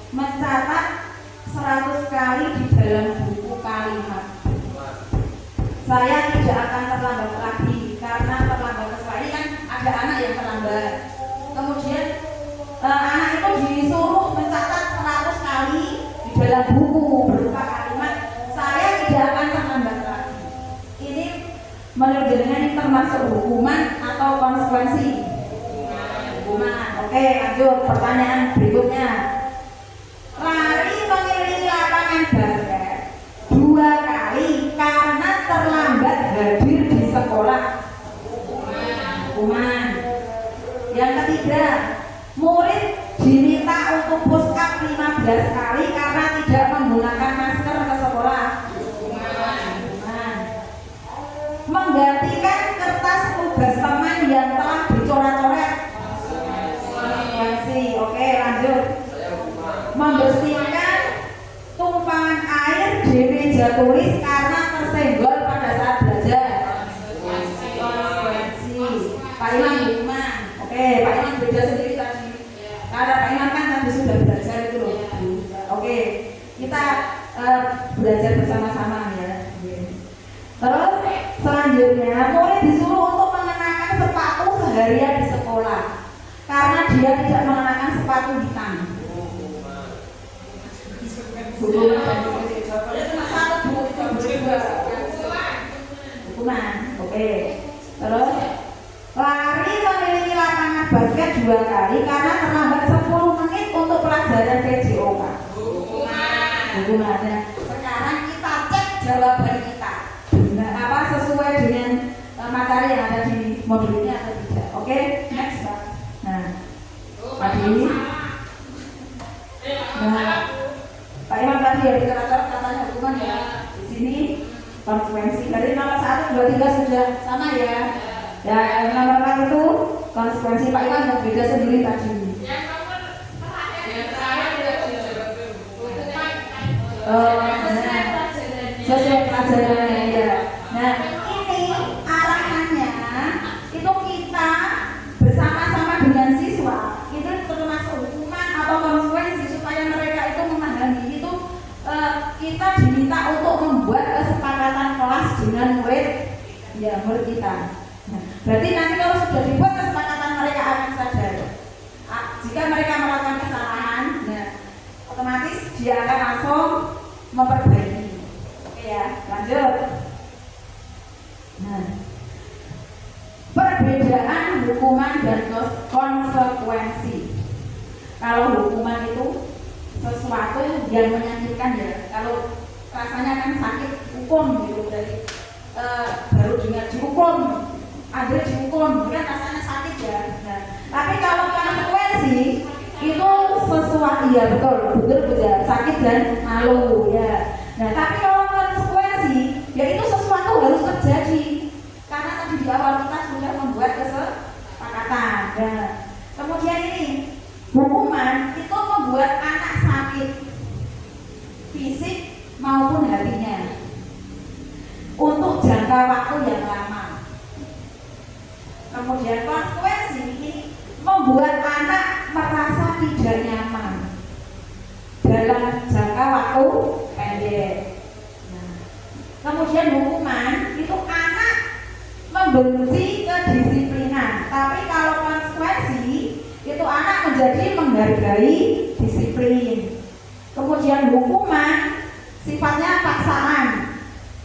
Mencatat 100 kali di dalam buku kalimat. Saya tidak akan terlambat lagi karena terlambat kesuai. Ini kan ada anak yang terlambat. Kemudian anak itu disuruh mencatat 100 kali di dalam buku berupa kalimat. Saya tidak akan terlambat lagi. Ini menurut jenengan ini termasuk hukuman atau konsekuensi? Hukuman. Oke, lanjut pertanyaan berikutnya. Lari mengelilingi lapangan basket 2 kali karena terlambat hadir di sekolah. Hukuman. Yang ketiga, murid diminta untuk push up 15 kali karena tidak menggunakan masker ke sekolah. Hukuman. Menggantikan kertas tugas teman yang telah dicoret-coret. Konsekuensi. Oke, lanjut. Membersihkan tumpahan air di meja tulis karena tersenggol pada saat belajar. Konsekuensi. Pak Iman hukuman. Oke, Pak Iman beda sendiri tadi. Karena Pak Iman kan tadi sudah belajar itu loh. Oke, kita belajar bersama-sama ya. Terus selanjutnya, murid disuruh untuk mengenakan sepatu seharian di sekolah karena dia tidak mengenakan sepatu hitam. Hukuman. Oke. Terus lari mengelilingi lapangan basket 2 kali karena terlambat 10 menit untuk pelajaran PJOK. Hukumannya. Sekarang kita cek jawaban kita. Benar apa sesuai dengan materi yang ada di modul ini atau tidak? Oke, next Pak. Nah, tadi. Nah, Pak Iman tadi ya dikatakan katanya hukuman ya. Di sini konsekuensi. Dari nomor 1, 2, 3 sudah sama ya. Ya, yang nomor 4 itu konsekuensi. Pak Iman yang beda sendiri tadi. Yang nomor terakhir tidak dijawab. Sesuai pelajarannya ya. Nah, ini arahannya itu kita bersama-sama dengan siswa itu termasuk hukuman atau konsekuensi supaya mereka itu memahami itu. Kita diminta untuk membuat kesepakatan kelas dengan murid kita. Nah, berarti nanti kalau sudah dibuat kesepakatan mereka akan sadar jika mereka melakukan kesalahan. Nah, otomatis dia akan langsung memperbaiki. Oke ya, lanjut. Nah, perbedaan hukuman dan konsekuensi. Kalau hukuman itu sesuatu yang menyakitkan ya. Kalau rasanya kan sakit, hukum gitu dari baru dengar dihukum, Andre dihukum, kan rasanya sakit ya. Nah, tapi kalau konsekuensi itu sesuatu ya betul ya, sakit dan malu ya. Nah, tapi kalau konsekuensi ya itu sesuatu harus terjadi karena tadi di awal kita sudah membuat kesepakatan. Nah, kemudian ini hukuman itu membuat anak sakit fisik maupun hatinya untuk jangka waktu yang lama. Kemudian konsekuensi ini membuat anak merasa tidak nyaman dalam jangka waktu pendek. Nah, kemudian hukuman itu anak membenci kedisiplinan, tapi kalau konsekuensi itu anak menjadi menghargai disiplin. Kemudian hukuman sifatnya paksaan,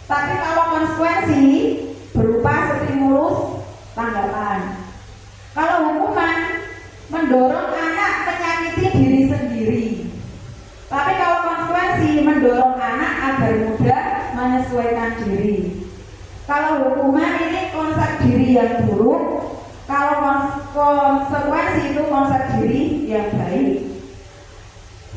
tapi kalau konsekuensi berupa stimulus tanggapan. Kalau hukuman mendorong anak menyakiti diri sendiri, tapi kalau konsekuensi mendorong anak agar mudah menyesuaikan diri. Kalau hukuman ini konsep diri yang buruk, kalau konsekuensi itu konsep diri yang baik.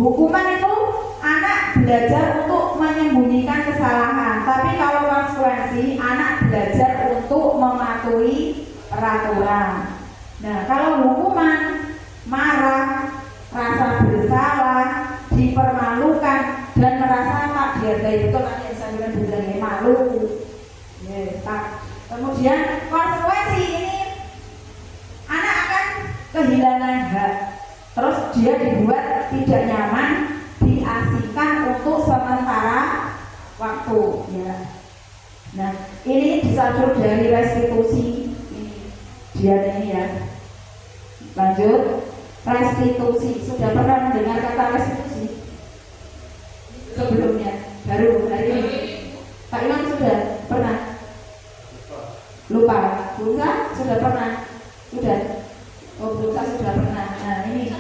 Hukuman itu anak belajar untuk menyembunyikan kesalahan, tapi kalau konsekuensi anak belajar untuk mematuhi peraturan. Nah, kalau hukuman marah, rasa bersalah, dipermalukan dan merasa tak dihargai, betul kan yang saya bilang budaya malu. Ya, kemudian konsekuensi ini anak akan kehilangan hak. Terus dia dibuat tidak nyaman, diasingkan untuk sementara waktu, ya. Nah, ini disalur dari restitusi. Ini ya. Lanjut, restitusi. Sudah pernah mendengar kata restitusi? Sebelumnya, baru hari ini. Pak Iman sudah pernah? Lupa. Bunga sudah pernah? Sudah. Oh, Bunga sudah pernah. Nah, ini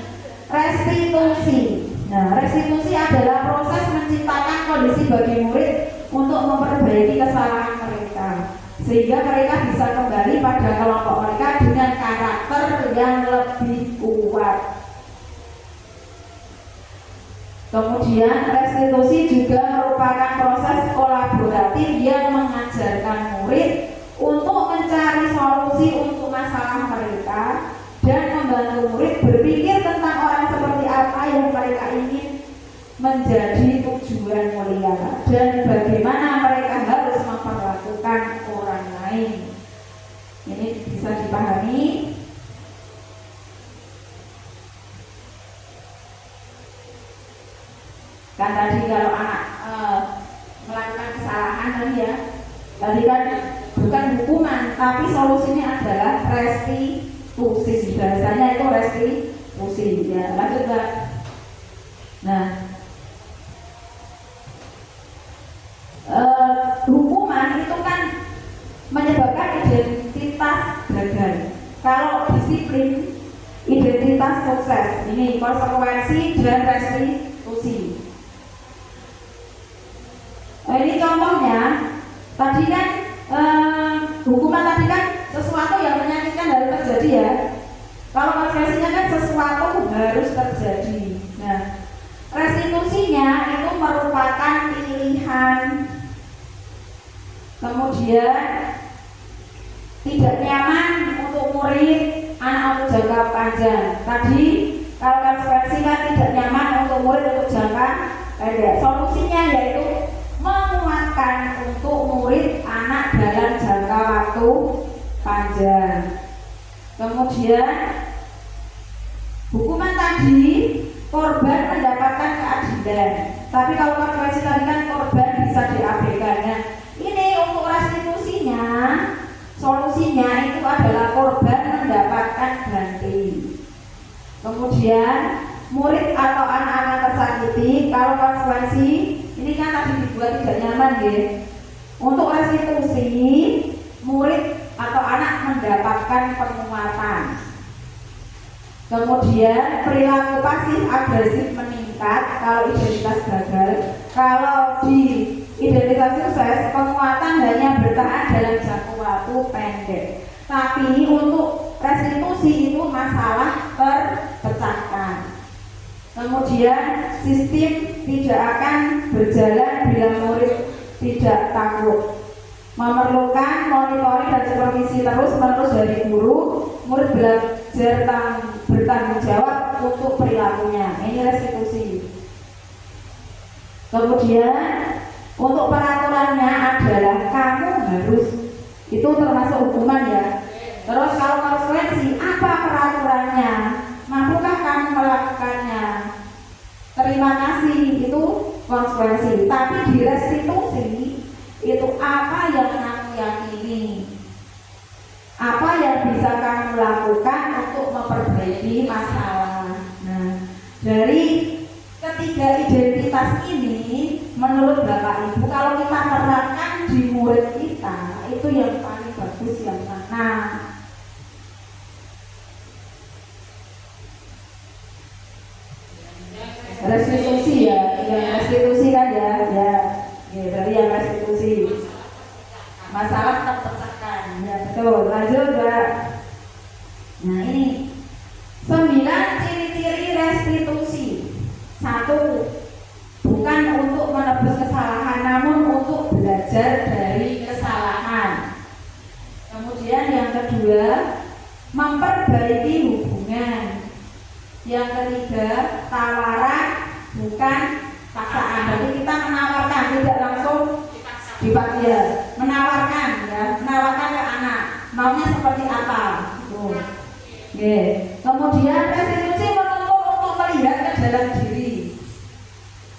restitusi. Nah, restitusi adalah proses menciptakan kondisi bagi murid untuk memperbaiki kesalahan mereka, sehingga mereka bisa kembali pada kelompok mereka dengan karakter yang lebih kuat. Kemudian restitusi juga merupakan proses kolaboratif yang mengajarkan murid untuk mencari solusi untuk masalah mereka dan membantu murid berpikir tentang orang seperti apa yang mereka ingin menjadi tujuan mulia dan bagaimana mereka harus memperlakukan orang lain. Ini bisa dipahami. Kan tadi kalau anak melakukan kesalahan tadi kan bukan hukuman, tapi solusinya adalah restitusi. Bahasanya itu restitusi. Ya, lanjut Mbak. Nah, hukuman itu kan menyebabkan identitas gagal. Kalau disiplin, identitas sukses. Ini konsekuensi dan restitusi. Ini contohnya, tadi kan hukuman tadi kan sesuatu yang menyakitkan harus terjadi ya. Kalau konsekuensinya kan sesuatu harus terjadi. Nah, restitusinya itu merupakan pilihan. Kemudian tidak nyaman untuk murid anak untuk jangka panjang. Tadi kalau konsekuensi kan tidak nyaman untuk murid untuk jangka pendek. Solusinya yaitu menguatkan untuk murid anak dalam jangka waktu panjang. Kemudian hukuman tadi korban mendapatkan keadilan, tapi kalau konsekuensi tadi kan korban bisa diabaikan. Nah, ini untuk restitusinya, solusinya itu adalah korban mendapatkan ganti. Kemudian murid atau anak-anak tersakiti, kalau konsekuensi ini kan tadi dibuat tidak nyaman ya. Untuk restitusi, murid atau anak mendapatkan penguatan. Kemudian perilaku pasif agresif meningkat kalau identitas gagal. Kalau di identitas sukses, penguatan hanya bertahan dalam jangka waktu pendek. Tapi untuk restitusi itu masalah terpecahkan. Kemudian sistem tidak akan berjalan bila murid tidak takut. Memerlukan monitoring dan supervisi terus-menerus dari guru. Murid belajar bertanggung jawab untuk perilakunya. Ini restitusi. Kemudian untuk peraturannya adalah kamu harus, itu termasuk hukuman ya. Terus kalau konsekuensi, apa peraturannya? Mampukah kamu melakukannya? Terima kasih, itu konsekuensi. Tapi di restitusi itu apa yang kamu yakini? Apa yang bisa kamu lakukan untuk memperbaiki masalah? Nah, dari ketiga identitas ini, menurut Bapak Ibu, kalau kita terapkan di murid kita, itu yang paling bagus yang mana? Restitusi ya, yang restitusi kan ya, dari yang restitusi. Masalah terpecahkan, ya betul. Lanjut Mbak. Nah ini 9 Satu, bukan untuk menebus kesalahan, namun untuk belajar dari kesalahan. Kemudian yang kedua, memperbaiki hubungan. Yang ketiga, tawaran bukan paksaan. Jadi kita menawarkan, tidak langsung dipaksa, ya. Menawarkan, ya, menawarkan ke anak. Maunya seperti apa? Tuh. Oke. Kemudian restitusi menuntut untuk melihat ke dalam diri.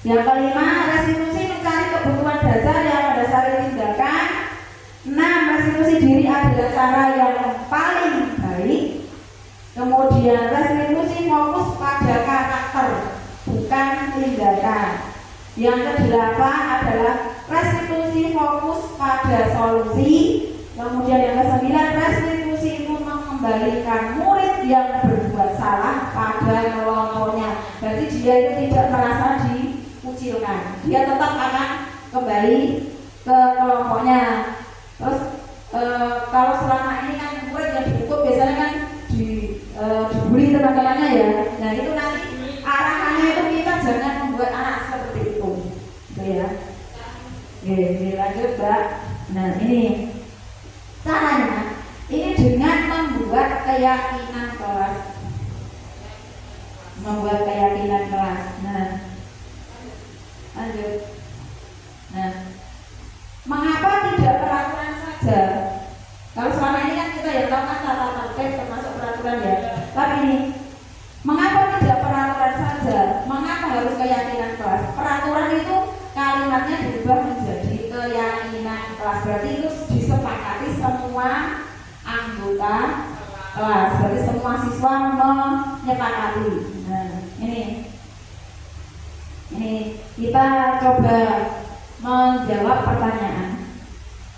Yang kelima, restitusi mencari kebutuhan dasar yang mendasari tindakan. 6. Restitusi diri adalah cara yang paling baik. Kemudian restitusi fokus pada karakter, bukan tindakan. Yang kedelapan adalah restitusi fokus pada solusi. Kemudian yang kesembilan, restitusi itu mengembalikan murid yang berbuat salah pada kelompoknya. Jadi dia itu tidak merasa dikucilkan, dia tetap akan kembali ke kelompoknya. Terus kalau selama ini kan murid yang dihukum biasanya kan dibully teman-temannya, ya. Nah itu nanti arahannya itu kita jangan membuat anak seperti itu, gitu ya. Oke, lanjut, Mbak. Nah ini caranya, ini dengan membuat keyakinan kelas, membuat keyakinan kelas. Nah, lanjut. Nah, mengapa tidak peraturan saja? Kalau selama ini kan kita yang tahu kan tata tertib termasuk peraturan, ya. Tapi ini, mengapa tidak peraturan saja? Mengapa harus keyakinan kelas? Peraturan itu kalimatnya diubah menjadi keyakinan kelas. Berarti itu disepakati semua anggota kelas. Berarti semua siswa menyepakati. Nah, ini kita coba menjawab pertanyaan.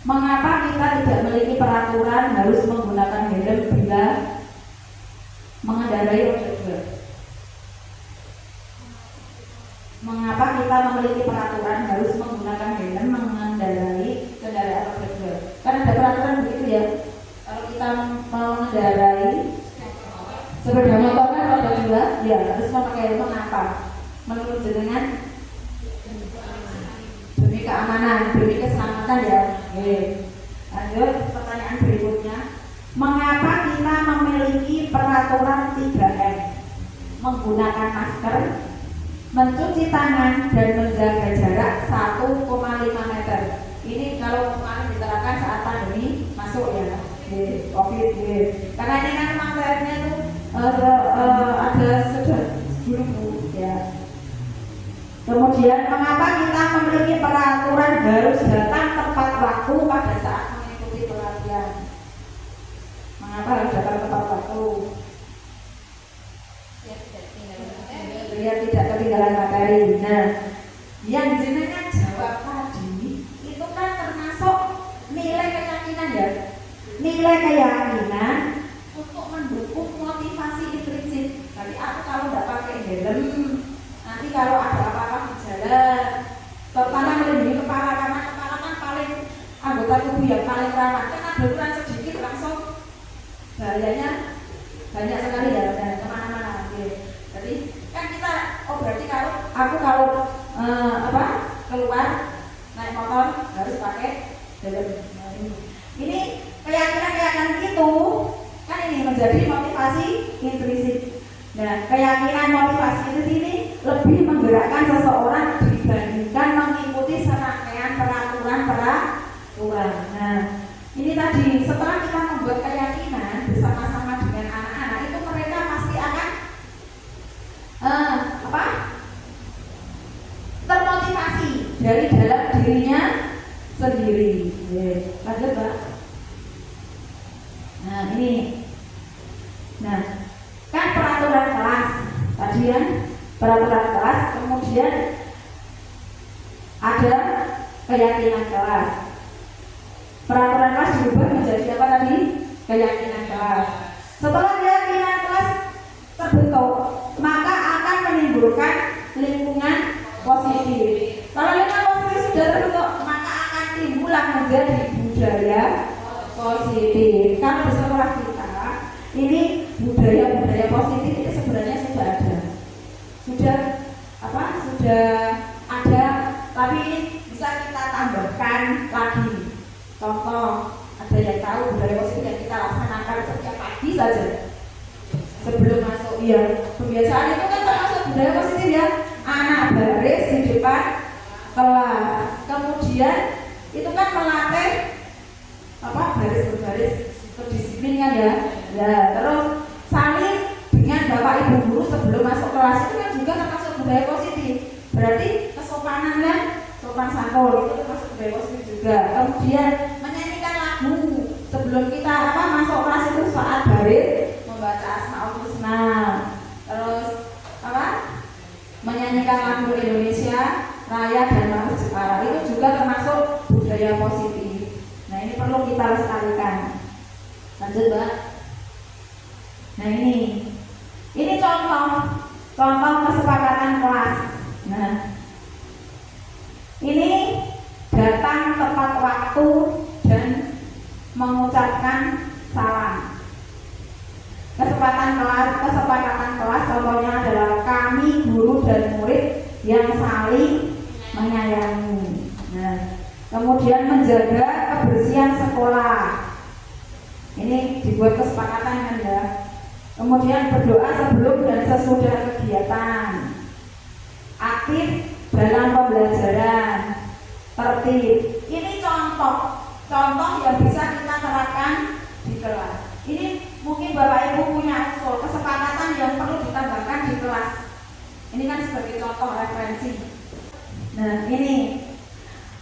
Mengapa kita tidak memiliki peraturan harus menggunakan helm bila mengendarai roda 2? Mengapa kita memiliki peraturan harus menggunakan helm mengendarai kendaraan roda 2? Kan ada peraturan begitu, ya. Kalau kita mengendarai sepeda motor kan roda 2, ya harus memakai helm. Mengapa? Menurut jenengan? Demi keamanan, demi keselamatan, ya. Oke. Lanjut pertanyaan berikutnya. Mengapa kita memiliki peraturan 3M? Menggunakan masker, mencuci tangan, dan menjaga jarak 1,5 meter. Ini kalau kemarin diterapkan saat pandemi masuk, ya, COVID. Karena ini kan materinya itu ada sudah dulu, ya. Kemudian mengapa kita memiliki peraturan harus datang tepat waktu pada saat mengikuti pelatihan? Mengapa harus datang tepat waktu? Biar tidak ketinggalan materi. Nah, yang jenengan jawab tadi itu kan termasuk nilai keyakinan, ya. Nilai keyakinan untuk mendukung motivasi intrinsik. Jadi aku kalau tidak pakai helm, nanti kalau ada apa-apa di jalan, terutama melindungi kepala, karena kepala kan paling anggota tubuh yang paling rawan. Kan ada ukuran sedikit langsung bahayanya banyak sekali, ya, dan kemana-mana. Jadi kan kita, berarti kalau aku keluar naik motor harus pakai helm. Ini keyakinan itu kan ini menjadi motivasi intrinsik. Nah, keyakinan motivasi itu ini lebih menggerakkan seseorang dibandingkan mengikuti serangkaian peraturan. Nah, ini tadi setelah kita membuat keyakinan bersama-sama dengan anak-anak, itu mereka pasti akan termotivasi dari dalam dirinya sendiri. Lanjut, Pak. Nah, ini. Nah, kan peraturan kelas tadi, ya, peraturan kelas, kemudian ada keyakinan kelas. Peraturan kelas diubah menjadi apa tadi? Keyakinan kelas. Setelah keyakinan kelas terbentuk, maka akan menimbulkan lingkungan positif. Kalau lingkungan positif sudah terbentuk, maka akan timbullah menjadi budaya positif. Kalau di sekolah kita ini budaya positif itu sebenarnya sudah ada, sudah sudah ada, tapi ini bisa kita tambahkan lagi. Contoh, ada yang tahu budaya positif yang kita laksanakan setiap pagi saja sebelum masuk. Iya, kebiasaan itu kan termasuk budaya positif ya. Anak baris di depan kelas, kemudian itu kan melatih baris berbaris kedisiplinan ya. Ya, terus saling dengan bapak ibu guru sebelum masuk kelas itu kan juga termasuk budaya positif. Berarti kesopanan kan, sopan santun itu termasuk budaya positif juga. Kemudian menyanyikan lagu sebelum kita masuk kelas itu saat baris, membaca Asmaul Husna. Terus menyanyikan lagu Indonesia Raya dan Lagu Jepara itu juga termasuk budaya positif. Nah, ini perlu kita lestarikan. Lanjut, Mbak. Nah, ini contoh kesepakatan kelas. Nah, ini datang tepat waktu dan mengucapkan salam. Kesepakatan kelas contohnya adalah kami guru dan murid yang saling menyayangi. Nah, kemudian menjaga kebersihan sekolah. Ini dibuat kesepakatan kan ya. Kemudian berdoa sebelum dan sesudah kegiatan. Aktif dalam pembelajaran. Tertib. Ini contoh yang bisa kita terapkan di kelas. Ini mungkin Bapak Ibu punya usul kesepakatan yang perlu ditambahkan di kelas. Ini kan sebagai contoh referensi. Nah, ini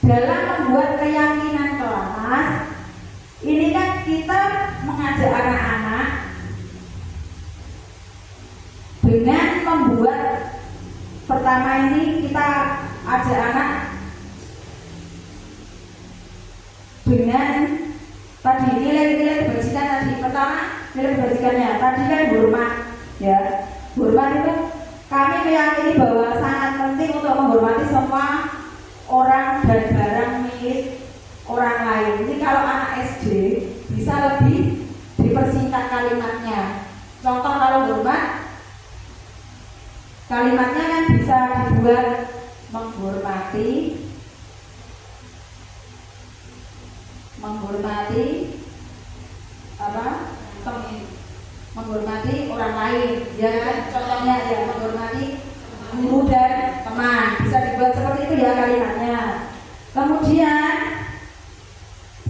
dalam membuat keyakinan kelas, ini kan kita mengajak anak-anak dengan membuat, pertama ini kita ajak anak dengan tadi nilai-nilai kebajikan tadi. Pertama, nilai kebajikannya tadi kan hormat ya. Hormat itu kami meyakini bahwa sangat penting untuk menghormati semua orang dan barang milik orang lain. Jadi kalau anak SD bisa lebih dipersingkat kalimatnya. Contoh kalau hormat, kalimatnya kan bisa dibuat menghormati menghormati orang lain ya kan, contohnya ya menghormati guru dan teman, bisa dibuat seperti itu ya kalimatnya. Kemudian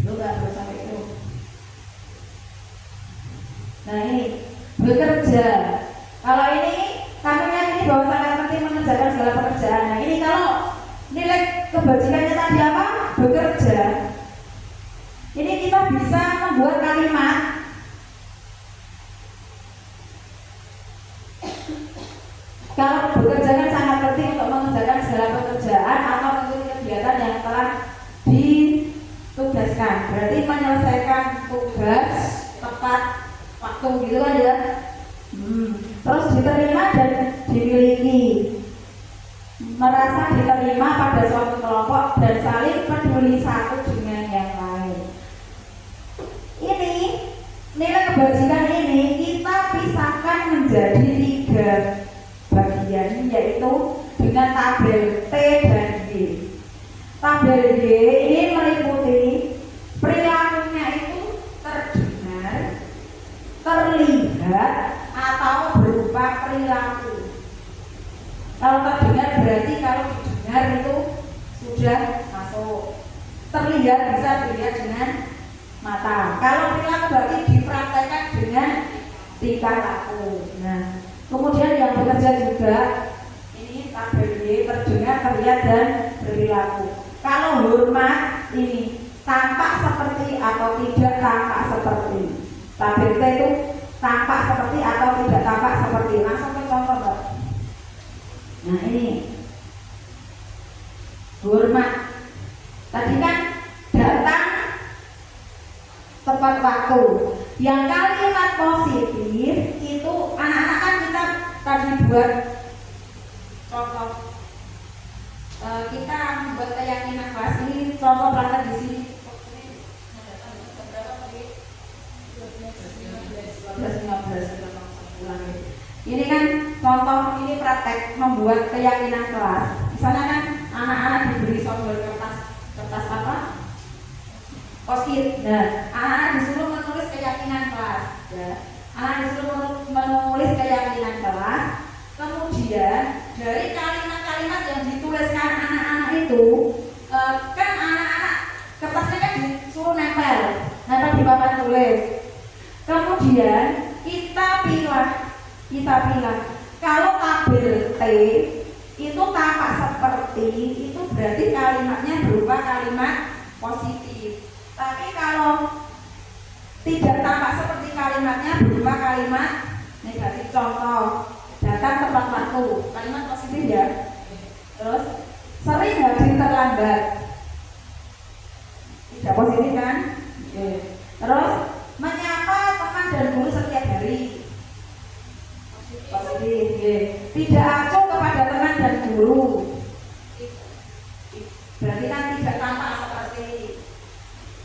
belum sampai itu. Nah, ini bekerja. Kalau ini kami yakini bahwa sangat penting mengerjakan segala pekerjaan. Nah, ini kalau nilai kebajikannya tadi apa? Bekerja. Ini kita bisa membuat kalimat kalau bekerja kan sangat penting untuk mengerjakan segala pekerjaan atau mengikuti kegiatan yang telah ditugaskan. Berarti menyelesaikan tugas tepat waktu gitu kan ya. Terus diterima dan dimiliki, merasa diterima pada suatu kelompok dan saling peduli satu dengan yang lain. Ini nilai kebajikan ini kita pisahkan menjadi 3 bagian, yaitu dengan tabel T dan Y. Tabel Y ini meliputi perilakunya itu terdengar, terlihat, atau berupa perilaku. Kalau terdengar berarti kalau didengar itu sudah masuk. Terlihat bisa dilihat dengan mata. Kalau perilaku berarti dipraktekkan dengan tingkah laku. Nah, kemudian yang bekerja juga ini tabel Y, terdengar, terlihat, dan perilaku. Kalau hormat ini tampak seperti atau tidak tampak seperti. Tabel T itu tampak seperti atau tidak tampak seperti. Langsung ke contoh, Mbak. Nah, ini hormat. Tadi kan datang tepat waktu. Yang kalimat positif itu anak-anak kan kita tadi buat contoh. Kita membuat keyakinan kelas ini contoh praktek di sini. Ini kan contoh, ini praktek membuat keyakinan kelas. Misalnya kan anak-anak diberi sombol kertas apa? Post-it. Nah, anak-anak disuruh menulis keyakinan kelas. Ya. Anak disuruh menulis keyakinan kelas. Kemudian dari kalimat-kalimat yang dituliskan anak-anak itu, kan anak-anak kertasnya kan disuruh nempel di papan tulis. Kemudian kita pilah. Kalau tabel T itu tampak seperti itu, berarti kalimatnya berupa kalimat positif. Tapi kalau tidak tampak seperti kalimatnya berupa kalimat negatif. Contoh, datang tepat waktu, kalimat positif ya. Terus sering hadir terlambat, tidak positif kan? Oke. Terus menyapa teman dan guru setiap hari, positif. Oke. Tidak acuh kepada teman dan guru, berarti kan tidak tampak seperti.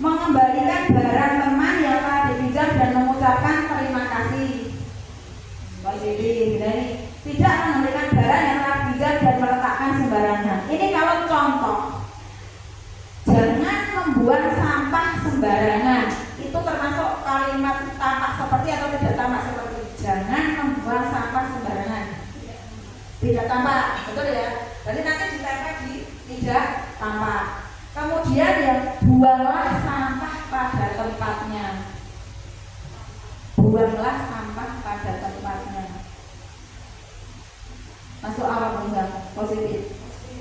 Mengembalikan barang teman yang telah dipinjam dan mengucapkan terima kasih, positif. Ini tidak mengambilkan barang yang telah dipinjam dan meletakkan sembarangan. Ini kalau contoh. Jangan membuang sampah sembarangan. Itu termasuk kalimat tampak seperti atau tidak tampak seperti. Jangan membuang sampah sembarangan. Tidak tampak, betul ya? Jadi nanti ditempel di tidak tampak. Kemudian yang buanglah sampah pada tempatnya. Buanglah sampah pada tempatnya. Masuk apa enggak? Positif.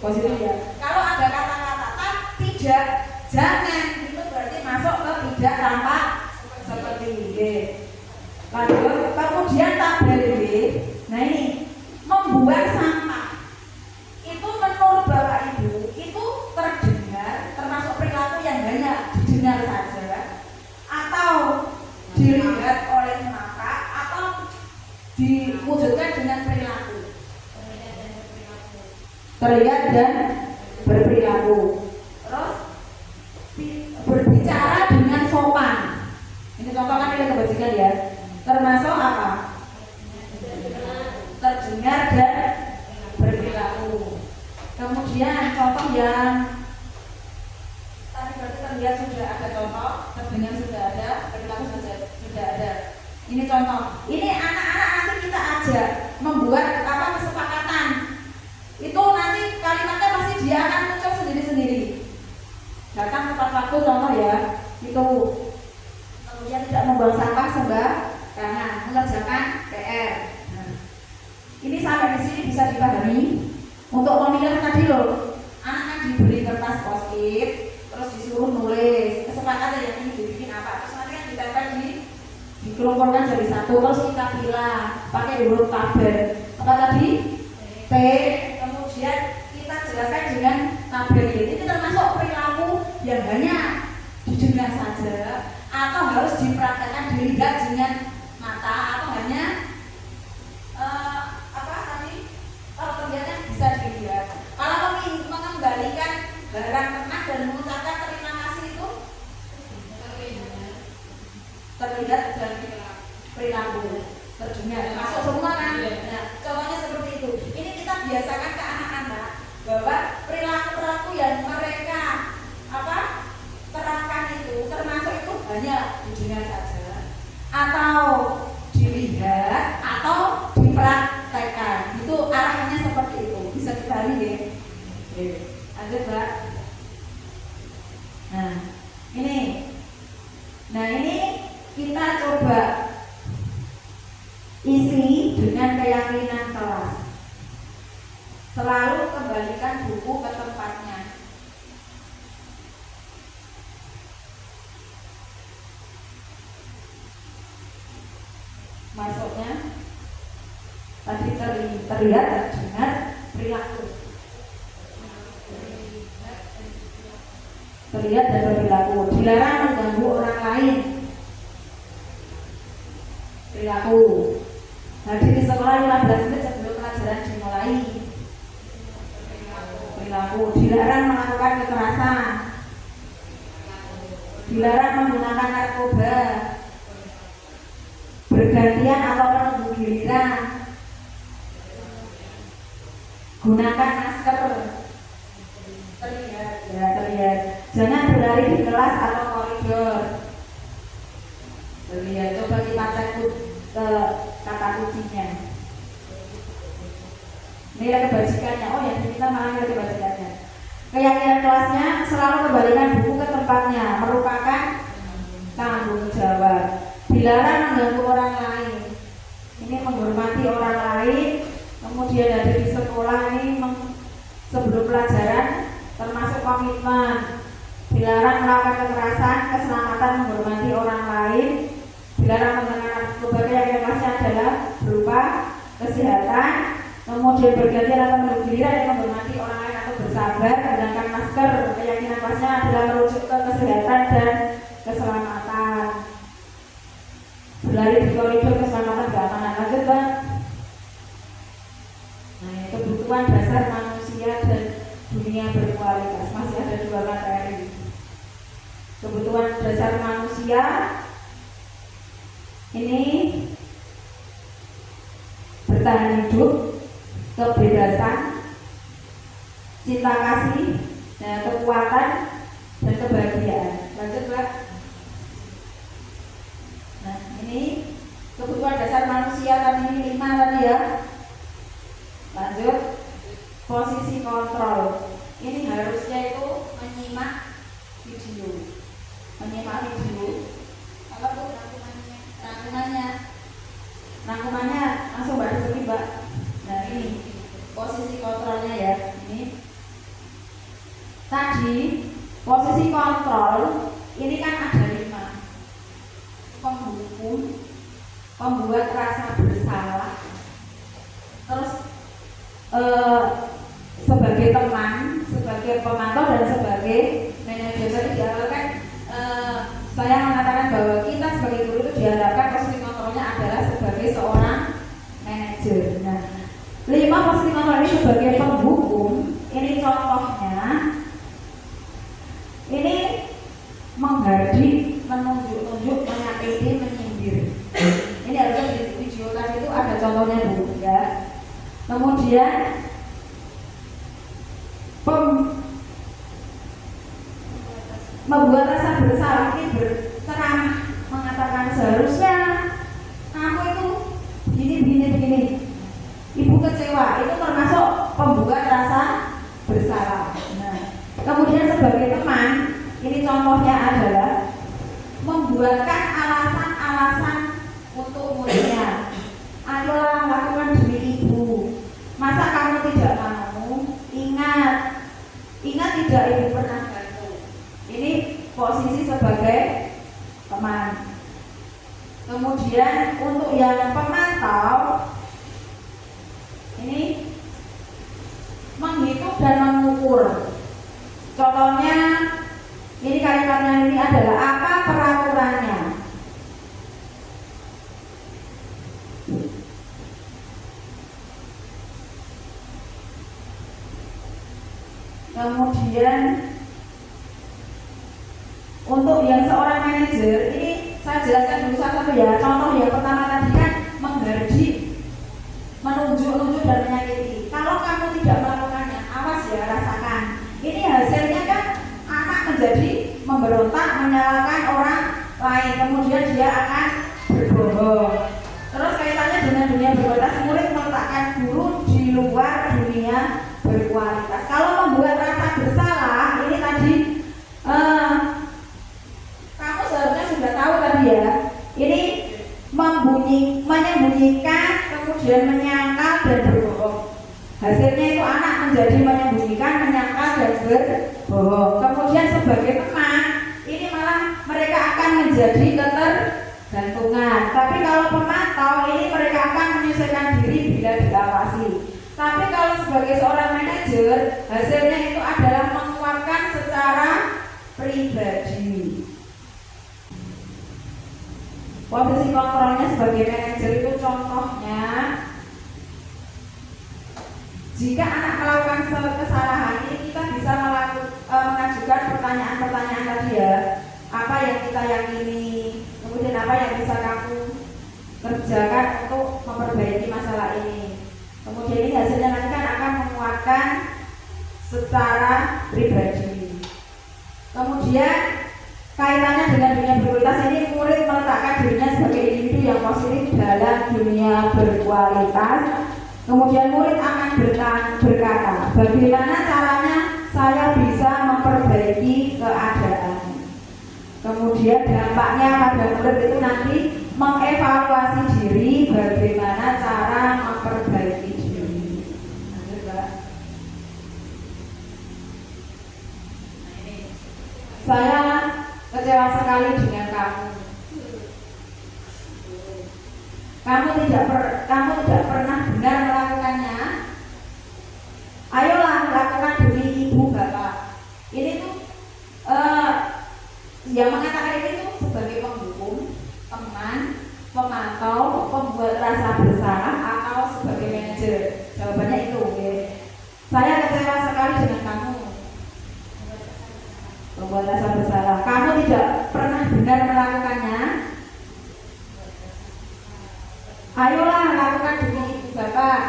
Positif ya. Kalau ada kata-kata tidak, jangan, itu berarti masuk ke tidak tampak seperti ini. Lalu kemudian tabel B. Nah ini membuang sampah. Itu menurut Bapak Ibu itu terdengar termasuk perilaku yang hanya didengar saja atau dilihat oleh mata atau diwujudkan dengan perilaku. Terlihat dan berperilaku. Terus berbicara dengan sopan. Ini contoh kan ada kebajikan ya. Termasuk apa? Terdengar dan berperilaku. Kemudian contoh yang tadi berarti terlihat sudah ada contoh, terdengar sudah ada, berperilaku sudah ada. Ini contoh. Ini anak-anak nanti kita ajak membuat kesepakatan. Itu nanti kalimatnya pasti dia akan muncul sendiri-sendiri. Datang tepat waktu contoh ya. Itu. Kemudian tidak membuang sampah sembarangan, mengerjakan PR. Nah, ini sampai di sini bisa dipahami. Untuk memilah tadi loh, anak-anak diberi kertas post-it, terus disuruh nulis kesepakatan yang ini dibikin apa, terus nanti kan ditempel dikelompokkan jadi satu, terus kita pilih pakai huruf tabel. Apa tadi? T. Kemudian kita jelaskan dengan tabel ini termasuk perilaku yang hanya didengar saja atau harus dipraktekkan, dilihat dengan mata atau hanya kalau terlihatnya bisa dilihat. Kalau mengembalikan barang teman dan mengucapkan terima kasih itu terlihat dan perilaku, terdengar, masuk semua kan? Nah, contohnya seperti itu. Ini kita biasakan ke anak-anak bahwa perilaku-perilaku yang mereka terapkan itu termasuk itu hanya didengar saja atau dilihat atau dipraktekkan. Itu arahnya seperti itu. Bisa dipahami ya? Oke. Lanjut, Mbak. Nah ini kita coba isi dengan keyakinan kelas. Selalu kembalikan buku ke tempatnya. Masuknya tadi terlihat, terdengar, perilaku. Terlihat dan berperilaku. Dilarang mengganggu orang lain. Perilaku. Hadir di sekolah 15 menit sebelum pelajaran dimulai. Perilaku. Dilarang melakukan kekerasan. Dilarang menggunakan narkoba. Bergantian atau menunggu giliran. Gunakan masker. Terlihat, ya terlihat. Jangan berlari di kelas atau koridor. Terlihat. Coba kita cek ke kata kuncinya. Nilai kebajikannya. Oh ya, kita malah nilai kebajikannya. Keyakinan kelasnya selalu kembalikan buku ke tempatnya, merupakan tanggung jawab. Dilarang mengganggu orang lain. Ini menghormati orang lain. Kemudian ada di sekolah ini sebelum pelajaran termasuk komitmen. Dilarang melakukan kekerasan, keselamatan, menghormati orang lain. Dilarang mendengar berbagai yang kelasnya adalah berupa kesehatan. Kemudian bergantian atau menurut giliran yang menghormati orang lain atau bersabar. Menggunakan masker. Keyakinan kelasnya adalah merujuk ke kesehatan dan keselamatan. Berlari di koridor keselamatan keamanan. Lanjut, Mbak. Nah, kebutuhan dasar manusia dan dunia berkualitas. Masih ada 2 materi. Kebutuhan dasar manusia ini bertahan hidup, kebebasan, cinta kasih, kekuatan, dan kebahagiaan. Lanjut, Mbak. Nah, ini kebutuhan dasar manusia tadi ini 5 tadi ya. Lanjut, posisi kontrol. Ini harusnya itu menyimak video. Menyimak video. Apa tuh rangkumannya? Rangkumannya langsung Mbak disini, Mbak. Nah, ini posisi kontrolnya ya. Ini tadi posisi kontrol ini kan ada 5. Penghukum, pembuat rasa bersalah, terus sebagai teman, sebagai pemantau, dan sebagai manajer. Tadi diharapkan saya mengatakan bahwa kita sebagai guru itu diharapkan posisi kontrolnya adalah sebagai seorang manajer. Nah, 5 posisi kontrol ini sebagai penghukum. Ini contohnya, ini menghardik, menunjuk-nunjuk, menyakiti, menyindir. Ini harusnya di video tadi itu ada contohnya Bu ya. Kemudian membuat rasa bersalah, ini berceramah mengatakan seharusnya aku itu begini. Ibu kecewa, itu termasuk pembuat rasa bersalah. Nah, kemudian sebagai teman, ini contohnya adalah membuatkan alasan-alasan untuk muridnya. Ayolah lakukan demi ibu. Masa kamu tidak mau? Ingat tidak ibu pernah bantu. Ini posisi sebagai teman. Kemudian untuk yang pemantau, ini menghitung dan mengukur. Contohnya, ini kalimatnya ini adalah apa peraturannya. Kemudian untuk yang seorang manajer ini saya jelaskan dulu satu ya. Contoh yang pertama tadi kan menghardik, menunjuk-nunjuk dan menyakiti. Kalau kamu tidak melakukannya, awas ya, rasakan. Ini hasilnya kan anak menjadi memberontak, menyalahkan orang lain, kemudian dia akan berbohong. Terus kaitannya dengan dunia berkualitas, murid meletakkan guru di luar dunia berkualitas. Kalau membuat rasa bersalah, ini tadi kamu seharusnya sudah tahu tadi ya. Ini menyembunyikan, kemudian menyangkal dan berbohong. Hasilnya itu anak menjadi menyembunyikan, menyangkal dan berbohong. Kemudian sebagai teman, ini malah mereka akan menjadi ketergantungan. Tapi kalau pemantau, ini mereka akan menyesuaikan diri bila diawasi. Tapi kalau sebagai seorang manajer, hasilnya itu adalah menguatkan secara pribadi. Posisi kontrolnya sebagai manajer itu contohnya, jika anak melakukan kesalahan ini, kita bisa mengajukan pertanyaan-pertanyaan tadi ya. Apa yang kita yakini, kemudian apa yang bisa kamu kerjakan untuk memperbaiki masalah ini. Kemudian ini hasilnya nanti kan akan menguatkan secara pribadi. Kemudian kaitannya dengan dunia berkualitas ini, murid meletakkan dirinya sebagai individu yang positif dalam dunia berkualitas. Kemudian murid akan berkata, bagaimana caranya saya bisa memperbaiki keadaan. Kemudian dampaknya pada murid itu nanti mengevaluasi diri, bagaimana cara memperbaiki diri. Lanjut, Mbak. Saya kecewa sekali dengan kamu. Kamu tidak pernah benar melakukannya. Ayolah lakukan demi ibu bapak. Ini tuh yang mengatakan ini tuh sebagai penghukum, teman, pemantau, pembuat rasa bersalah, atau sebagai manajer. Jawabannya itu. Okay. Saya kecewa sekali dengan kamu. Pembuat rasa bersalah. Kamu tidak pernah benar melakukannya. Ayolah lakukan demi ibu bapak.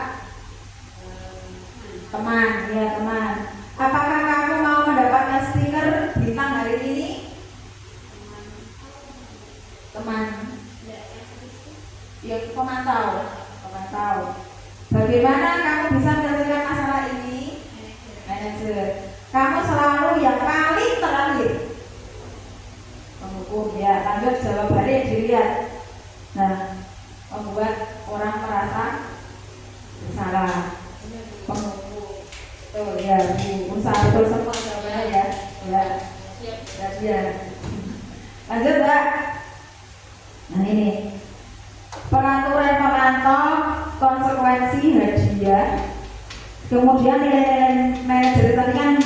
Teman, ya teman. Apakah kamu mau mendapatkan stiker bintang hari ini? Teman. Ya, pemantau. Bagaimana kamu bisa menyelesaikan masalah ini? Manajer. Kamu selalu yang paling terakhir. Penghukum, ya. Lanjut jawabannya dilihat. Nah, membuat orang merasa bersalah. Penghukum. Tuh ya, usaha betul semua jawabannya ya. Ya. Lanjut, Mbak. Nah ini peraturan pemantau, konsekuensi hadiah. Kemudian nilai-nilai manajer tadi kan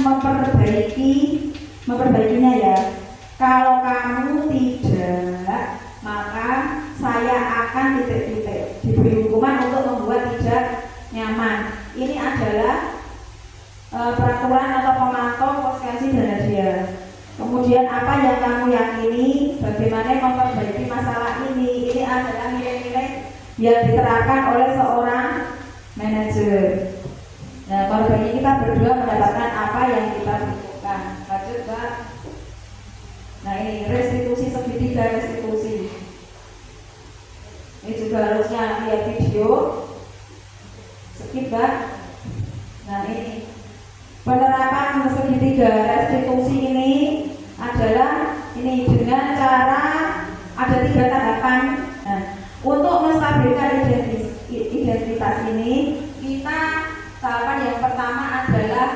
memperbaikinya ya. Kalau kamu tidak, maka saya akan titik-titik diberi hukuman untuk membuat tidak nyaman. Ini adalah peraturan atau pemantau, konsekuensi dan hadiah. Kemudian apa yang kamu yakini, bagaimana memperbaiki masalah ini. Ini adalah nilai-nilai yang diterapkan oleh seorang manajer. Nah, korban ini kita berdua mendapatkan apa yang kita butuhkan. Lanjut, Mbak. Nah ini restitusi segitiga restitusi. Ini juga harusnya lihat video. Skip, Mbak. Nah ini penerapan segitiga restitusi ini adalah ini dengan cara ada 3 tahapan. Nah, untuk menstabilkan identitas ini, kita tahapan yang pertama adalah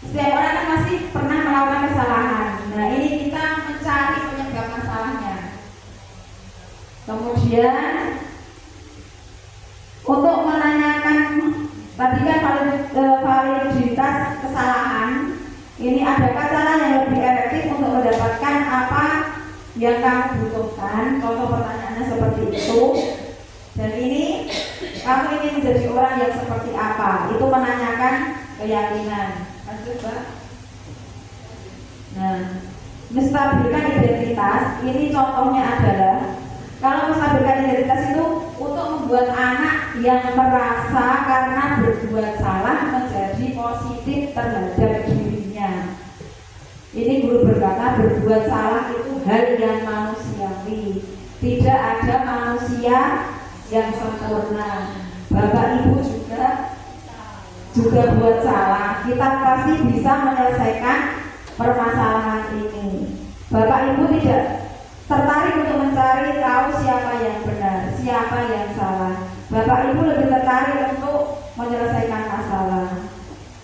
setiap orang kan masih pernah melakukan kesalahan. Nah ini kita mencari penyebab masalahnya. Kemudian untuk menanyakan tadi kan validitas kesalahan, ini adakah cara yang lebih efektif untuk mendapatkan apa yang kamu butuhkan? Contoh pertanyaannya seperti itu. Dan ini kamu ingin menjadi orang yang seperti apa? Itu menanyakan keyakinan. Lanjut, Mbak. Nah, menstabilkan identitas. Ini contohnya adalah kalau menstabilkan identitas itu untuk membuat anak yang merasa karena berbuat salah menjadi positif terhadap dirinya. Ini guru berkata berbuat salah itu hal yang manusiawi. Tidak ada manusia yang sempurna. Bapak Ibu juga buat salah. Kita pasti bisa menyelesaikan permasalahan ini. Bapak Ibu tidak tertarik untuk mencari tahu siapa yang benar, siapa yang salah. Bapak Ibu lebih tertarik untuk menyelesaikan masalah.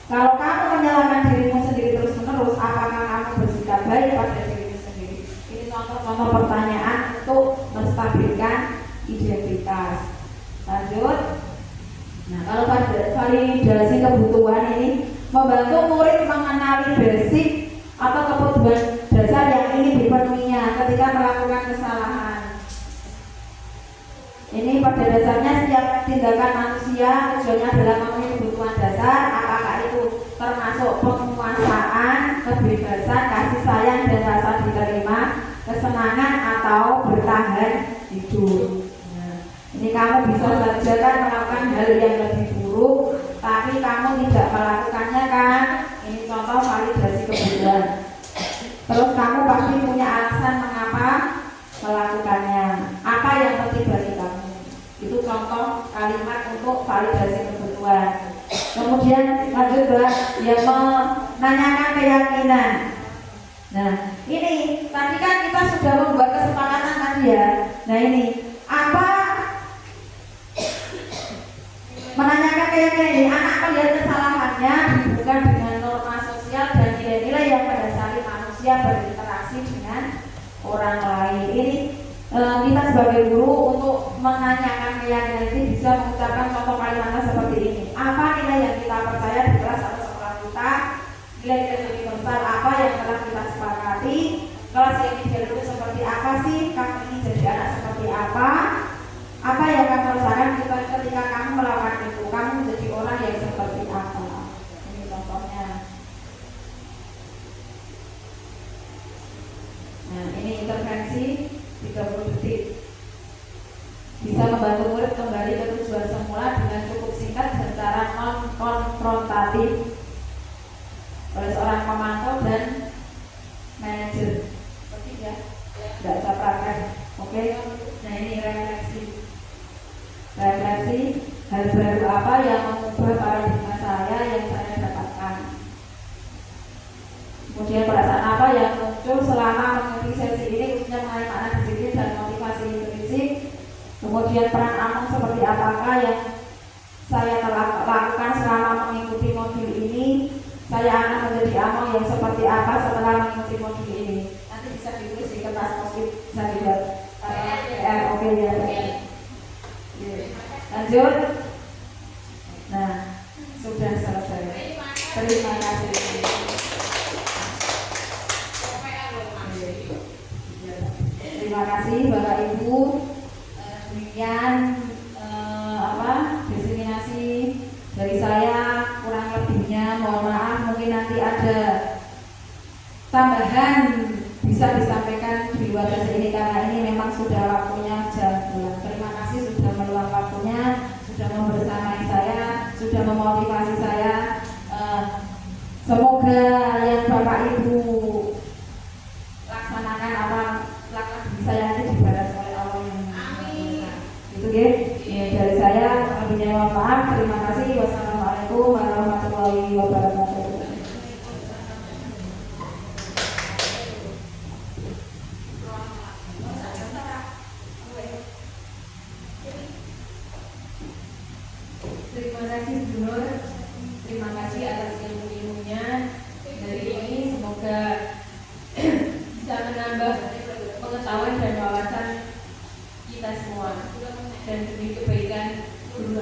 Kalau kamu menyalahkan dirimu sendiri terus-menerus, apakah kamu bersikap baik pada dirimu sendiri? Ini contoh-contoh pertanyaan untuk menstabilkan identitas. Lanjut. Nah, kalau pada validasi kebutuhan ini membantu murid mengenali basic atau kebutuhan dasar yang ingin dipenuhinya ketika melakukan kesalahan. Ini pada dasarnya setiap tindakan manusia tujuannya adalah memenuhi kebutuhan dasar, apakah itu termasuk penguasaan, kebebasan, kasih sayang dan rasa diterima, kesenangan atau bertahan hidup. Ini kamu bisa saja kan melakukan hal yang lebih buruk, tapi tapi kamu tidak melakukannya kan? Ini contoh validasi kebutuhan. Terus kamu pasti punya alasan mengapa melakukannya. Apa yang penting bagi kamu? Itu contoh kalimat untuk validasi kebutuhan. Kemudian lanjut ke yang menanyakan keyakinan. Nah, ini tadi kan kita sudah membuat kesepakatan tadi ya. Nah ini apa? Menanyakan keyakinan ini, anak melihat kesalahannya dihubungkan dengan norma sosial dan nilai-nilai yang mendasari manusia berinteraksi dengan orang lain. Ini kita sebagai guru untuk menanyakan keyakinan ini bisa mengucapkan contoh kalimatnya seperti ini. Apa nilai yang kita percaya di kelas atau sekolah kita? Nilai-nilai universal apa yang telah kita sepakati? Kelas yang ideal itu seperti apa sih? Kamu ini jadi anak seperti apa? Apa yang kamu rasakan ketika kamu melakukan itu? Kamu menjadi orang yang seperti apa? Ini contohnya. Nah, ini intervensi 30 detik. Bisa membantu murid kembali ke tujuan semula dengan cukup singkat dan cara non-konfrontatif oleh seorang pemantau dan manajer. Ketiga, tidak usah praktek. Oke. Nah ini refleksi. Refleksi hal baru apa yang mengubah paradigma saya yang saya dapatkan. Kemudian perasaan apa yang muncul selama mengikuti sesi ini, khususnya mengenai makna disiplin dan motivasi intrinsik. Kemudian peran Among seperti apakah yang saya telah lakukan selama mengikuti modul ini. Saya akan menjadi Among yang seperti apa setelah mengikuti modul ini. Nanti bisa ditulis di kertas post-it, bisa dilihat. Oke ya. Lanjut. Nah, sudah selesai. Terima kasih. Terima kasih Bapak Ibu. Demikian diseminasi dari saya, kurang lebihnya mohon maaf. Mungkin nanti ada tambahan bisa disampaikan di luar sesi ini karena ini memang sudah waktunya jam pulang. Terima kasih sudah meluang waktunya, sudah membersamai saya, sudah memotivasi saya. Semoga yang Bapak Ibu laksanakan apa saya nanti dibalas oleh Allah yang Maha Kuasa. Itu ya. Dari saya lebihnya mohon maaf. Terima kasih. Wassalamualaikum warahmatullahi wabarakatuh. Terima kasih Bu Nur. Terima kasih atas ilmu-ilmunya dari ini. Semoga bisa menambah pengetahuan dan wawasan kita semua dan demi kebaikan guru